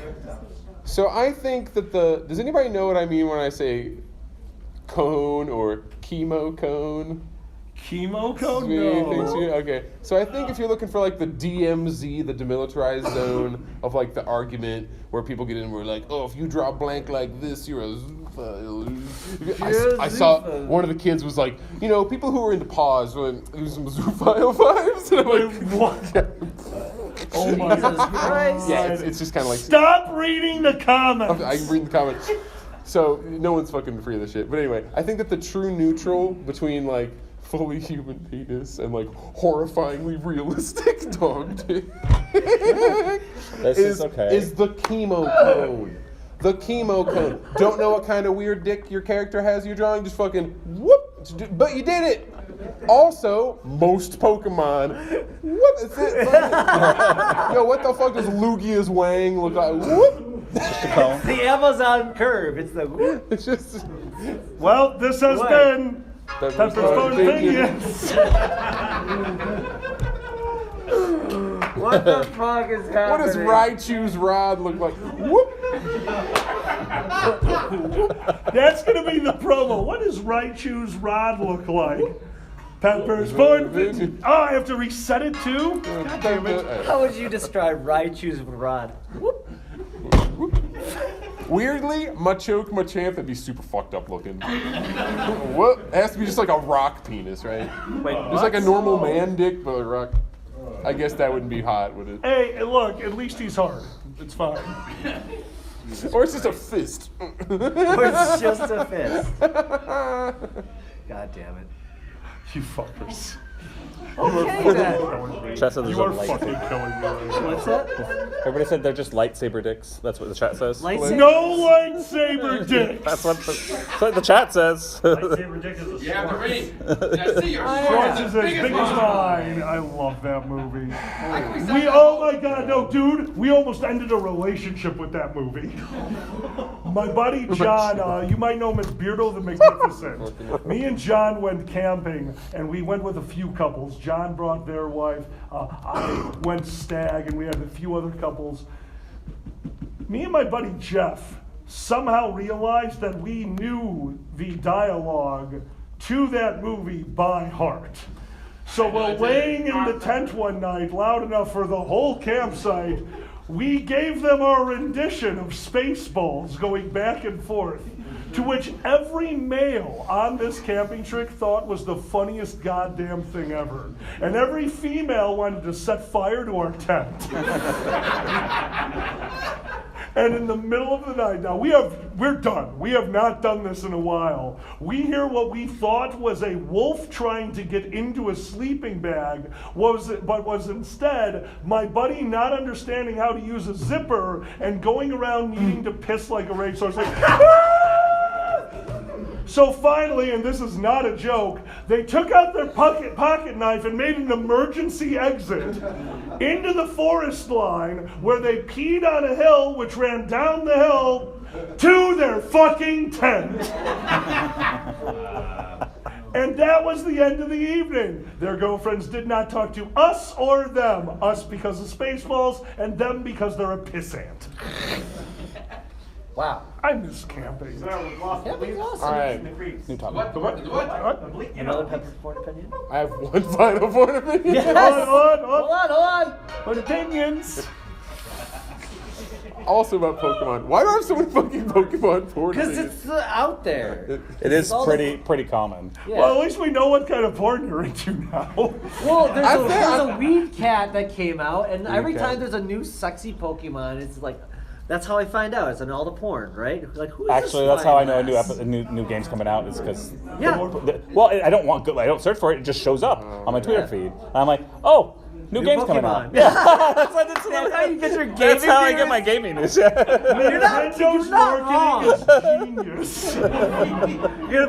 So I think that does anybody know what I mean when I say cone or chemo cone? Chemo cone? No. Okay. So I think if you're looking for like the DMZ, the demilitarized zone of like the argument where people get in, we're like, oh, if you draw blank like this, you're a zoophile. I saw one of the kids was like, you know, people who were into pause when using zoophile vibes. And I'm like, what? Oh my Jesus Christ. Yeah, it's just kind of like. Stop reading the comments. I can read the comments. So no one's fucking free of this shit. But anyway, I think that the true neutral between like fully human penis and like horrifyingly realistic dog dick is the chemo cone. The chemo cone. Don't know what kind of weird dick your character has you're drawing, just fucking whoop. But you did it. Also, most Pokemon. Whoop. It's it. Yo, what the fuck does Lugia's Wang look like? Whoop. It's the Amazon curve. It's the whoop. It's just. Well, this has been Pepper's Point Opinions. What the fuck is happening? What does Raichu's rod look like? Whoop. That's going to be the promo. What does Raichu's rod look like? Pepper's Point Opinions. Oh, I have to reset it too? God damn it. How would you describe Raichu's rod? Weirdly, Machoke Machamp would be super fucked up looking. What? It has to be just like a rock penis, right? Wait, just like a normal man dick, but a rock. I guess that wouldn't be hot, would it? Hey, look, at least he's hard. It's fine. Or it's just a fist. Or it's just a fist. God damn it. You fuckers. Okay, then. Chat said there's You a are fucking lightsaber. killing me right now. What's that? Everybody said they're just lightsaber dicks. That's what the chat says. Lightsaber? No lightsaber dicks. That's what the chat says. Lightsaber dick is a You have the sword. ring. I see your Schwartz is as big as mine. I love that movie. Oh my god, no, dude, we almost ended a relationship with that movie. My buddy John, you might know him as Beardo the Magnificent. Me and John went camping, and we went with a few couples. John brought their wife. I went stag, and we had a few other couples. Me and my buddy Jeff somehow realized that we knew the dialogue to that movie by heart. So while laying in the tent one night, loud enough for the whole campsite, we gave them our rendition of Spaceballs going back and forth, to which every male on this camping trip thought was the funniest goddamn thing ever. And every female wanted to set fire to our tent. And in the middle of the night, now we're done. We have not done this in a while. We hear what we thought was a wolf trying to get into a sleeping bag, but was instead my buddy not understanding how to use a zipper and going around needing to piss like a racehorse. Like, so finally, and this is not a joke, they took out their pocket knife and made an emergency exit into the forest line, where they peed on a hill which ran down the hill to their fucking tent. And that was the end of the evening. Their girlfriends did not talk to us or them. Us because of Spaceballs, and them because they're a pissant. Wow. I miss camping. Camping's awesome. All right. New topic. What? Another Pepper's Point Opinion? I have one final point of opinion. Yes! Hold Hold on! on, opinions. Also about Pokemon. Why do I have so many fucking Pokemon porn Because opinions? it's out there. It is all pretty common. Yeah. Well, at least we know what kind of porn you're into now. Well, there's think a weed cat that came out, and every cat. time there's a new sexy Pokemon, it's like, that's how I find out. It's in all the porn, right? Like, who is Actually, this that's how I know fine-ass? a new game's coming out is because. Yeah. Well, I don't search for it. It just shows up on my Twitter feed. And I'm like, oh, New game's coming Pokemon. out. Yeah, that's how you get your gaming. That's how I get my gaming news. You're not Nintendo's wrong. marketing is genius. You're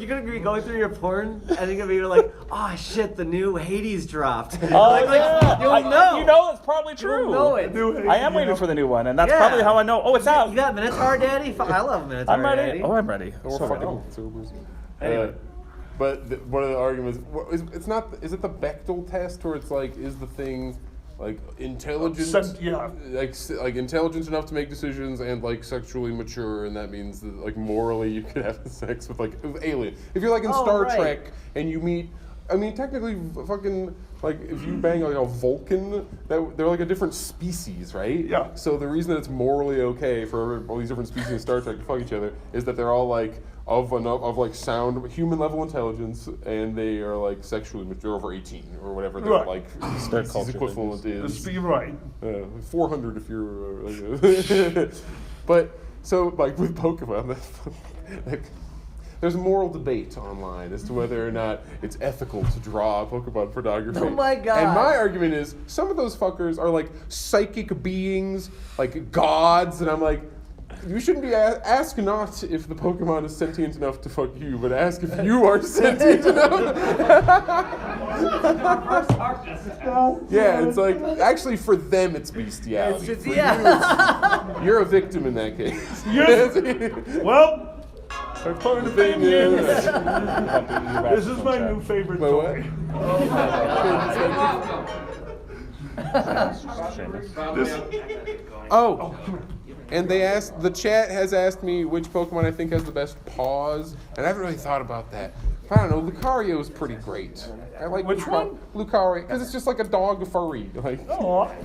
gonna be going through your porn, and you're gonna be like, oh shit, the new Hades dropped. Oh, yeah. You'll know. You know it's probably true. You'll know it. I am waiting for the new one, and that's Yeah. probably how I know. Oh, it's out. You got Minotaur Daddy? I love Minotaur I'm ready. Daddy. Oh, I'm ready. Or So fucking ready. consumers. Anyway. But one of the arguments it's not. Is it the Bechdel test, or it's like is the thing like intelligent? Yeah. Like intelligent enough to make decisions and like sexually mature, and that means that like morally you could have sex with like with alien. If you're like in Star Trek and you meet, I mean technically fucking like if you bang like a Vulcan, they're like a different species, right? Yeah. So the reason that it's morally okay for all these different species in Star Trek to fuck each other is that they're all like of like sound human level intelligence, and they are like sexually mature over 18 or whatever their like species equivalent is. You're right. 400 if you're. But so like with Pokemon, like, there's a moral debate online as to whether or not it's ethical to draw Pokemon pornography. Oh my god. And my argument is some of those fuckers are like psychic beings, like gods, and I'm like, you shouldn't be ask not if the Pokemon is sentient enough to fuck you, but ask if you are sentient enough. Yeah, it's like actually for them it's bestiality. It's just, For yeah. you, you're a victim in that case. Yes. Well, that's part of the thing. Is. This is my new favorite My toy. Oh, and they asked, the chat has asked me which Pokemon I think has the best paws, and I haven't really thought about that. I don't know, Lucario is pretty great. I like Which one? Lucario, because it's just like a dog furry. Like,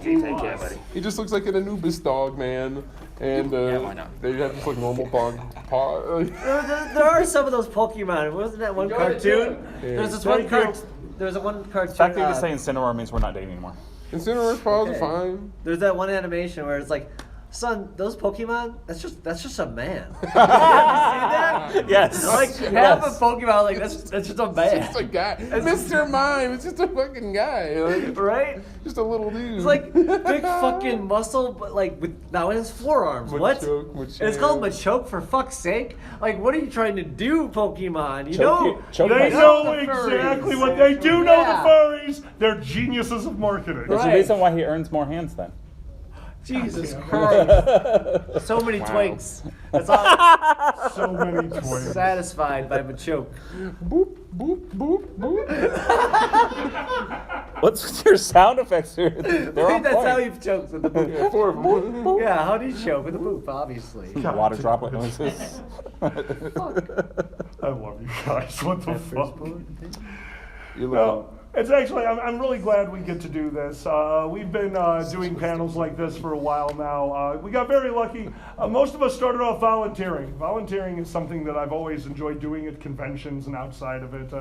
Take care, buddy. he just looks like an Anubis dog, man. And why not? they have just like normal dog paw. There are some of those Pokemon. Wasn't that one cartoon? There's this one cartoon. There's one cartoon. The fact that you say Incineroar means we're not dating anymore. Incineroar's paws are fine. There's that one animation where it's like, son, those Pokemon, that's just a man. Have you seen that? Yes. Like half a Pokemon, like that's just a man. It's just a guy. Mr. Mime, it's just a fucking guy. Like, right? just a little dude. It's like big fucking muscle, but like with now in his forearms. What? It's called Machoke, for fuck's sake. Like, what are you trying to do, Pokemon? You know, They know exactly what they do know. The furries, they're geniuses of marketing. There's a reason why he earns more hands then. Jesus Christ. So many twinks. That's all. So many twinks. Satisfied by Machoke. Boop, boop, boop, boop. What's with your sound effects here? They're on That's point. how you've choked with the boop. Yeah, 4 of them. Yeah, how do you choke with the boop, obviously? Water droplet noises. I love you guys. What the fuck? You No, it's actually, I'm really glad we get to do this. We've been doing panels like this for a while now. We got very lucky. Most of us started off volunteering. Volunteering is something that I've always enjoyed doing at conventions and outside of it.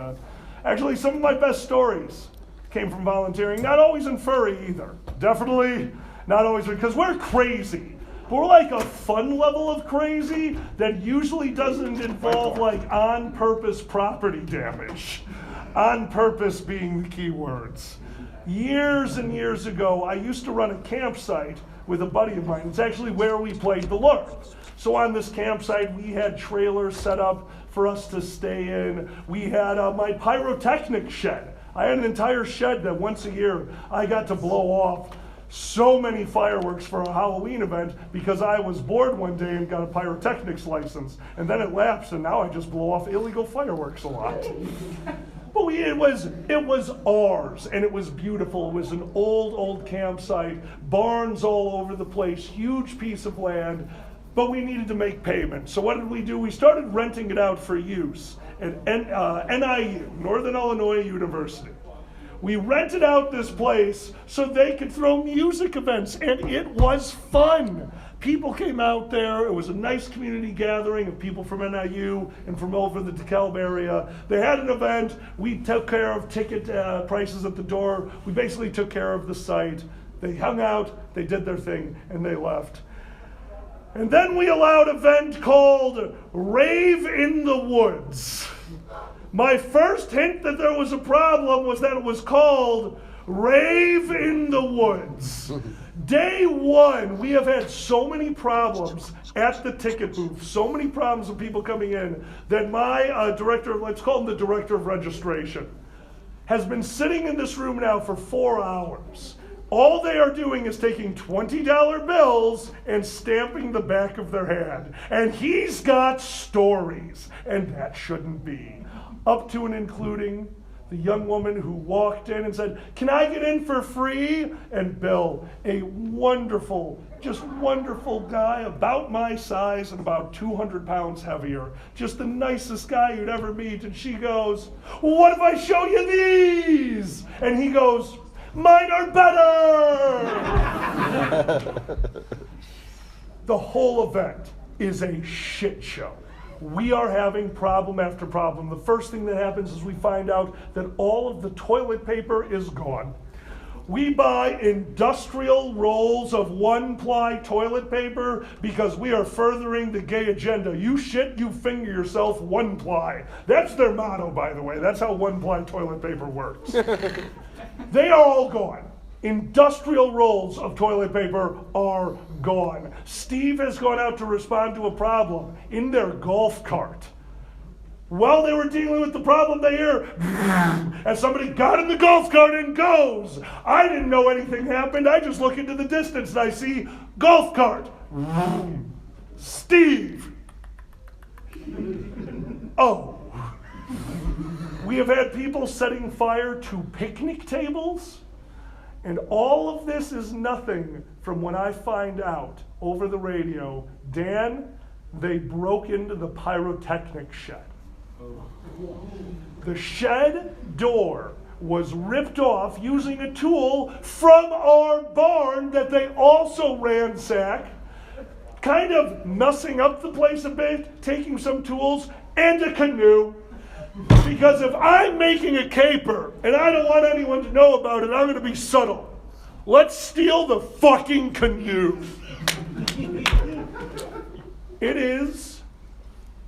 Actually, some of my best stories came from volunteering. Not always in furry either. Definitely not always, because we're crazy. We're like a fun level of crazy that usually doesn't involve like on-purpose property damage. On purpose being the key words. Years and years ago, I used to run a campsite with a buddy of mine. It's actually where we played the Lord. So on this campsite, we had trailers set up for us to stay in. We had my pyrotechnic shed. I had an entire shed that once a year I got to blow off so many fireworks for a Halloween event because I was bored one day and got a pyrotechnics license. And then it lapsed, and now I just blow off illegal fireworks a lot. But it was ours, and it was beautiful. It was an old campsite, barns all over the place, huge piece of land, but we needed to make payment. So what did we do? We started renting it out for use at NIU, Northern Illinois University. We rented out this place so they could throw music events, and it was fun. People came out there. It was a nice community gathering of people from NIU and from over the DeKalb area. They had an event. We took care of ticket prices at the door. We basically took care of the site. They hung out, they did their thing, and they left. And then we allowed an event called Rave in the Woods. My first hint that there was a problem was that it was called Rave in the Woods. Day one, we have had so many problems at the ticket booth, so many problems with people coming in, that my director, let's call him the director of registration, has been sitting in this room now for 4 hours. All they are doing is taking $20 bills and stamping the back of their hand. And he's got stories, and that shouldn't be. Up to and including the young woman who walked in and said, "Can I get in for free?" And Bill, a wonderful, just wonderful guy, about my size and about 200 pounds heavier, just the nicest guy you'd ever meet. And she goes, "Well, what if I show you these?" And he goes, "Mine are better." The whole event is a shit show. We are having problem after problem. The first thing that happens is we find out that all of the toilet paper is gone. We buy industrial rolls of one-ply toilet paper because we are furthering the gay agenda. You shit, you finger yourself, one-ply. That's their motto, by the way. That's how one-ply toilet paper works. They are all gone. Industrial rolls of toilet paper are gone. Steve has gone out to respond to a problem in their golf cart. While they were dealing with the problem, they hear, and somebody got in the golf cart and goes. I didn't know anything happened. I just look into the distance and I see golf cart. Steve. Oh. We have had people setting fire to picnic tables. And all of this is nothing from when I find out over the radio, Dan, they broke into the pyrotechnic shed. The shed door was ripped off using a tool from our barn that they also ransacked, kind of messing up the place a bit, taking some tools and a canoe. Because if I'm making a caper and I don't want anyone to know about it, I'm going to be subtle. Let's steal the fucking canoe. It is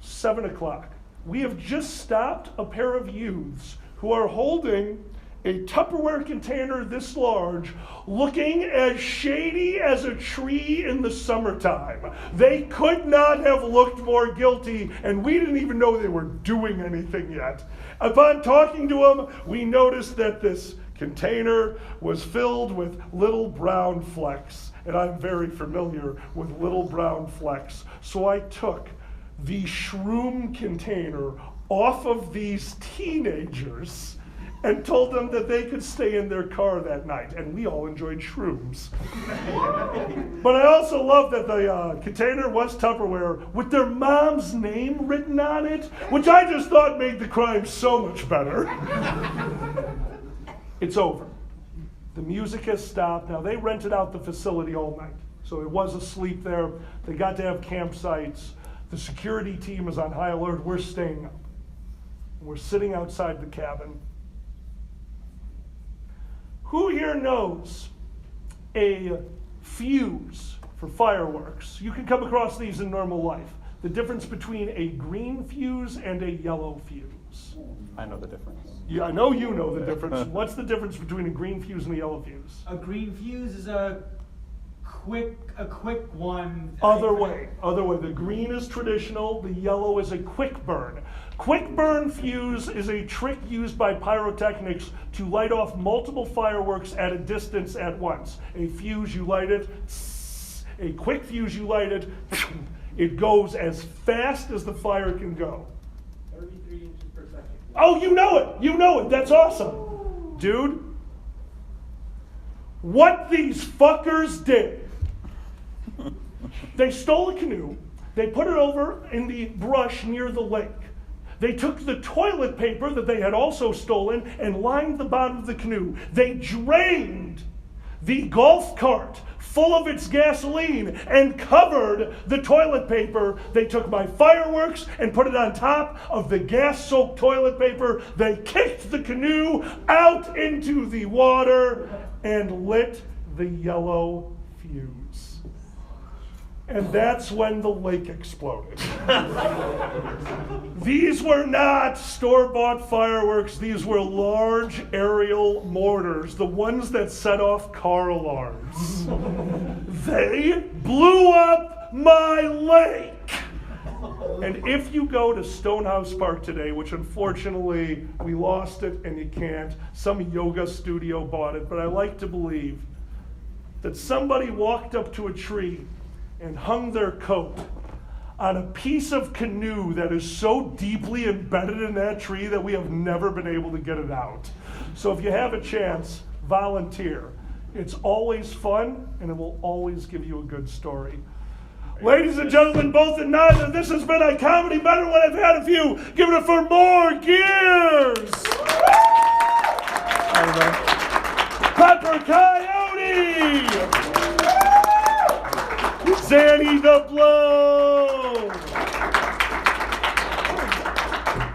7 o'clock. We have just stopped a pair of youths who are holding a Tupperware container this large, looking as shady as a tree in the summertime. They could not have looked more guilty, and we didn't even know they were doing anything yet. Upon talking to them, we noticed that this container was filled with little brown flecks, and I'm very familiar with little brown flecks. So I took the shroom container off of these teenagers and told them that they could stay in their car that night, and we all enjoyed shrooms. But I also love that the container was Tupperware with their mom's name written on it, which I just thought made the crime so much better. It's over. The music has stopped. Now, they rented out the facility all night, so it was asleep there. They got to have campsites. The security team is on high alert. We're staying up. We're sitting outside the cabin. Who here knows a fuse for fireworks? You can come across these in normal life. The difference between a green fuse and a yellow fuse. I know the difference. Yeah, I know you know the difference. What's the difference between a green fuse and a yellow fuse? A green fuse is a quick one. Other way. The green is traditional, the yellow is a quick burn. Quick burn fuse is a trick used by pyrotechnics to light off multiple fireworks at a distance at once. A fuse, you light it, a quick fuse, you light it, it goes as fast as the fire can go. 33 inches per second. Oh, you know it, that's awesome. Dude, what these fuckers did, they stole a canoe, they put it over in the brush near the lake. They took the toilet paper that they had also stolen and lined the bottom of the canoe. They drained the golf cart full of its gasoline and covered the toilet paper. They took my fireworks and put it on top of the gas-soaked toilet paper. They kicked the canoe out into the water and lit the yellow fuse. And that's when the lake exploded. These were not store-bought fireworks. These were large aerial mortars, the ones that set off car alarms. They blew up my lake. And if you go to Stonehouse Park today, which unfortunately we lost it and you can't, some yoga studio bought it, but I like to believe that somebody walked up to a tree and hung their coat on a piece of canoe that is so deeply embedded in that tree that we have never been able to get it out. So if you have a chance, volunteer. It's always fun, and it will always give you a good story. Ladies and gentlemen, both and neither, this has been a comedy better when I've had a few. Give it up for More Gears! Pepper Coyote! Zanny the Blow!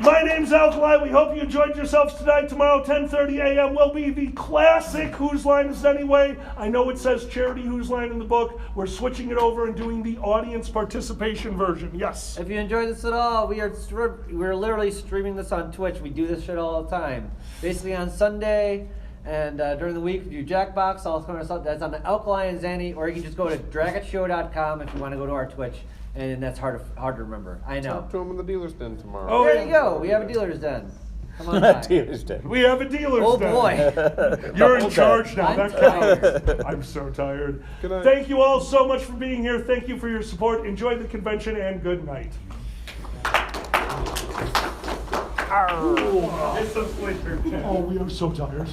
My name's Alkali. We hope you enjoyed yourselves tonight. Tomorrow, 10:30 a.m. will be the classic Whose Line Is It Anyway? I know it says charity Whose Line in the book. We're switching it over and doing the audience participation version. Yes? If you enjoyed this at all, we're literally streaming this on Twitch. We do this shit all the time. Basically on Sunday and during the week, we do Jackbox, all kind of stuff. That's on the Alkali and Zanny, or you can just go to dragonshow.com if you want to go to our Twitch. And that's hard to remember. I know. Talk to him in the dealer's den tomorrow. Oh, there you go. We have a dealer's den. Come on by. Dealer's den. We have a dealer's Oh den. boy. You're in charge now. I'm That tired. counts. I'm so tired. Good night. Thank you all so much for being here. Thank you for your support. Enjoy the convention and good night. It's so sleepy. Oh, we are so tired.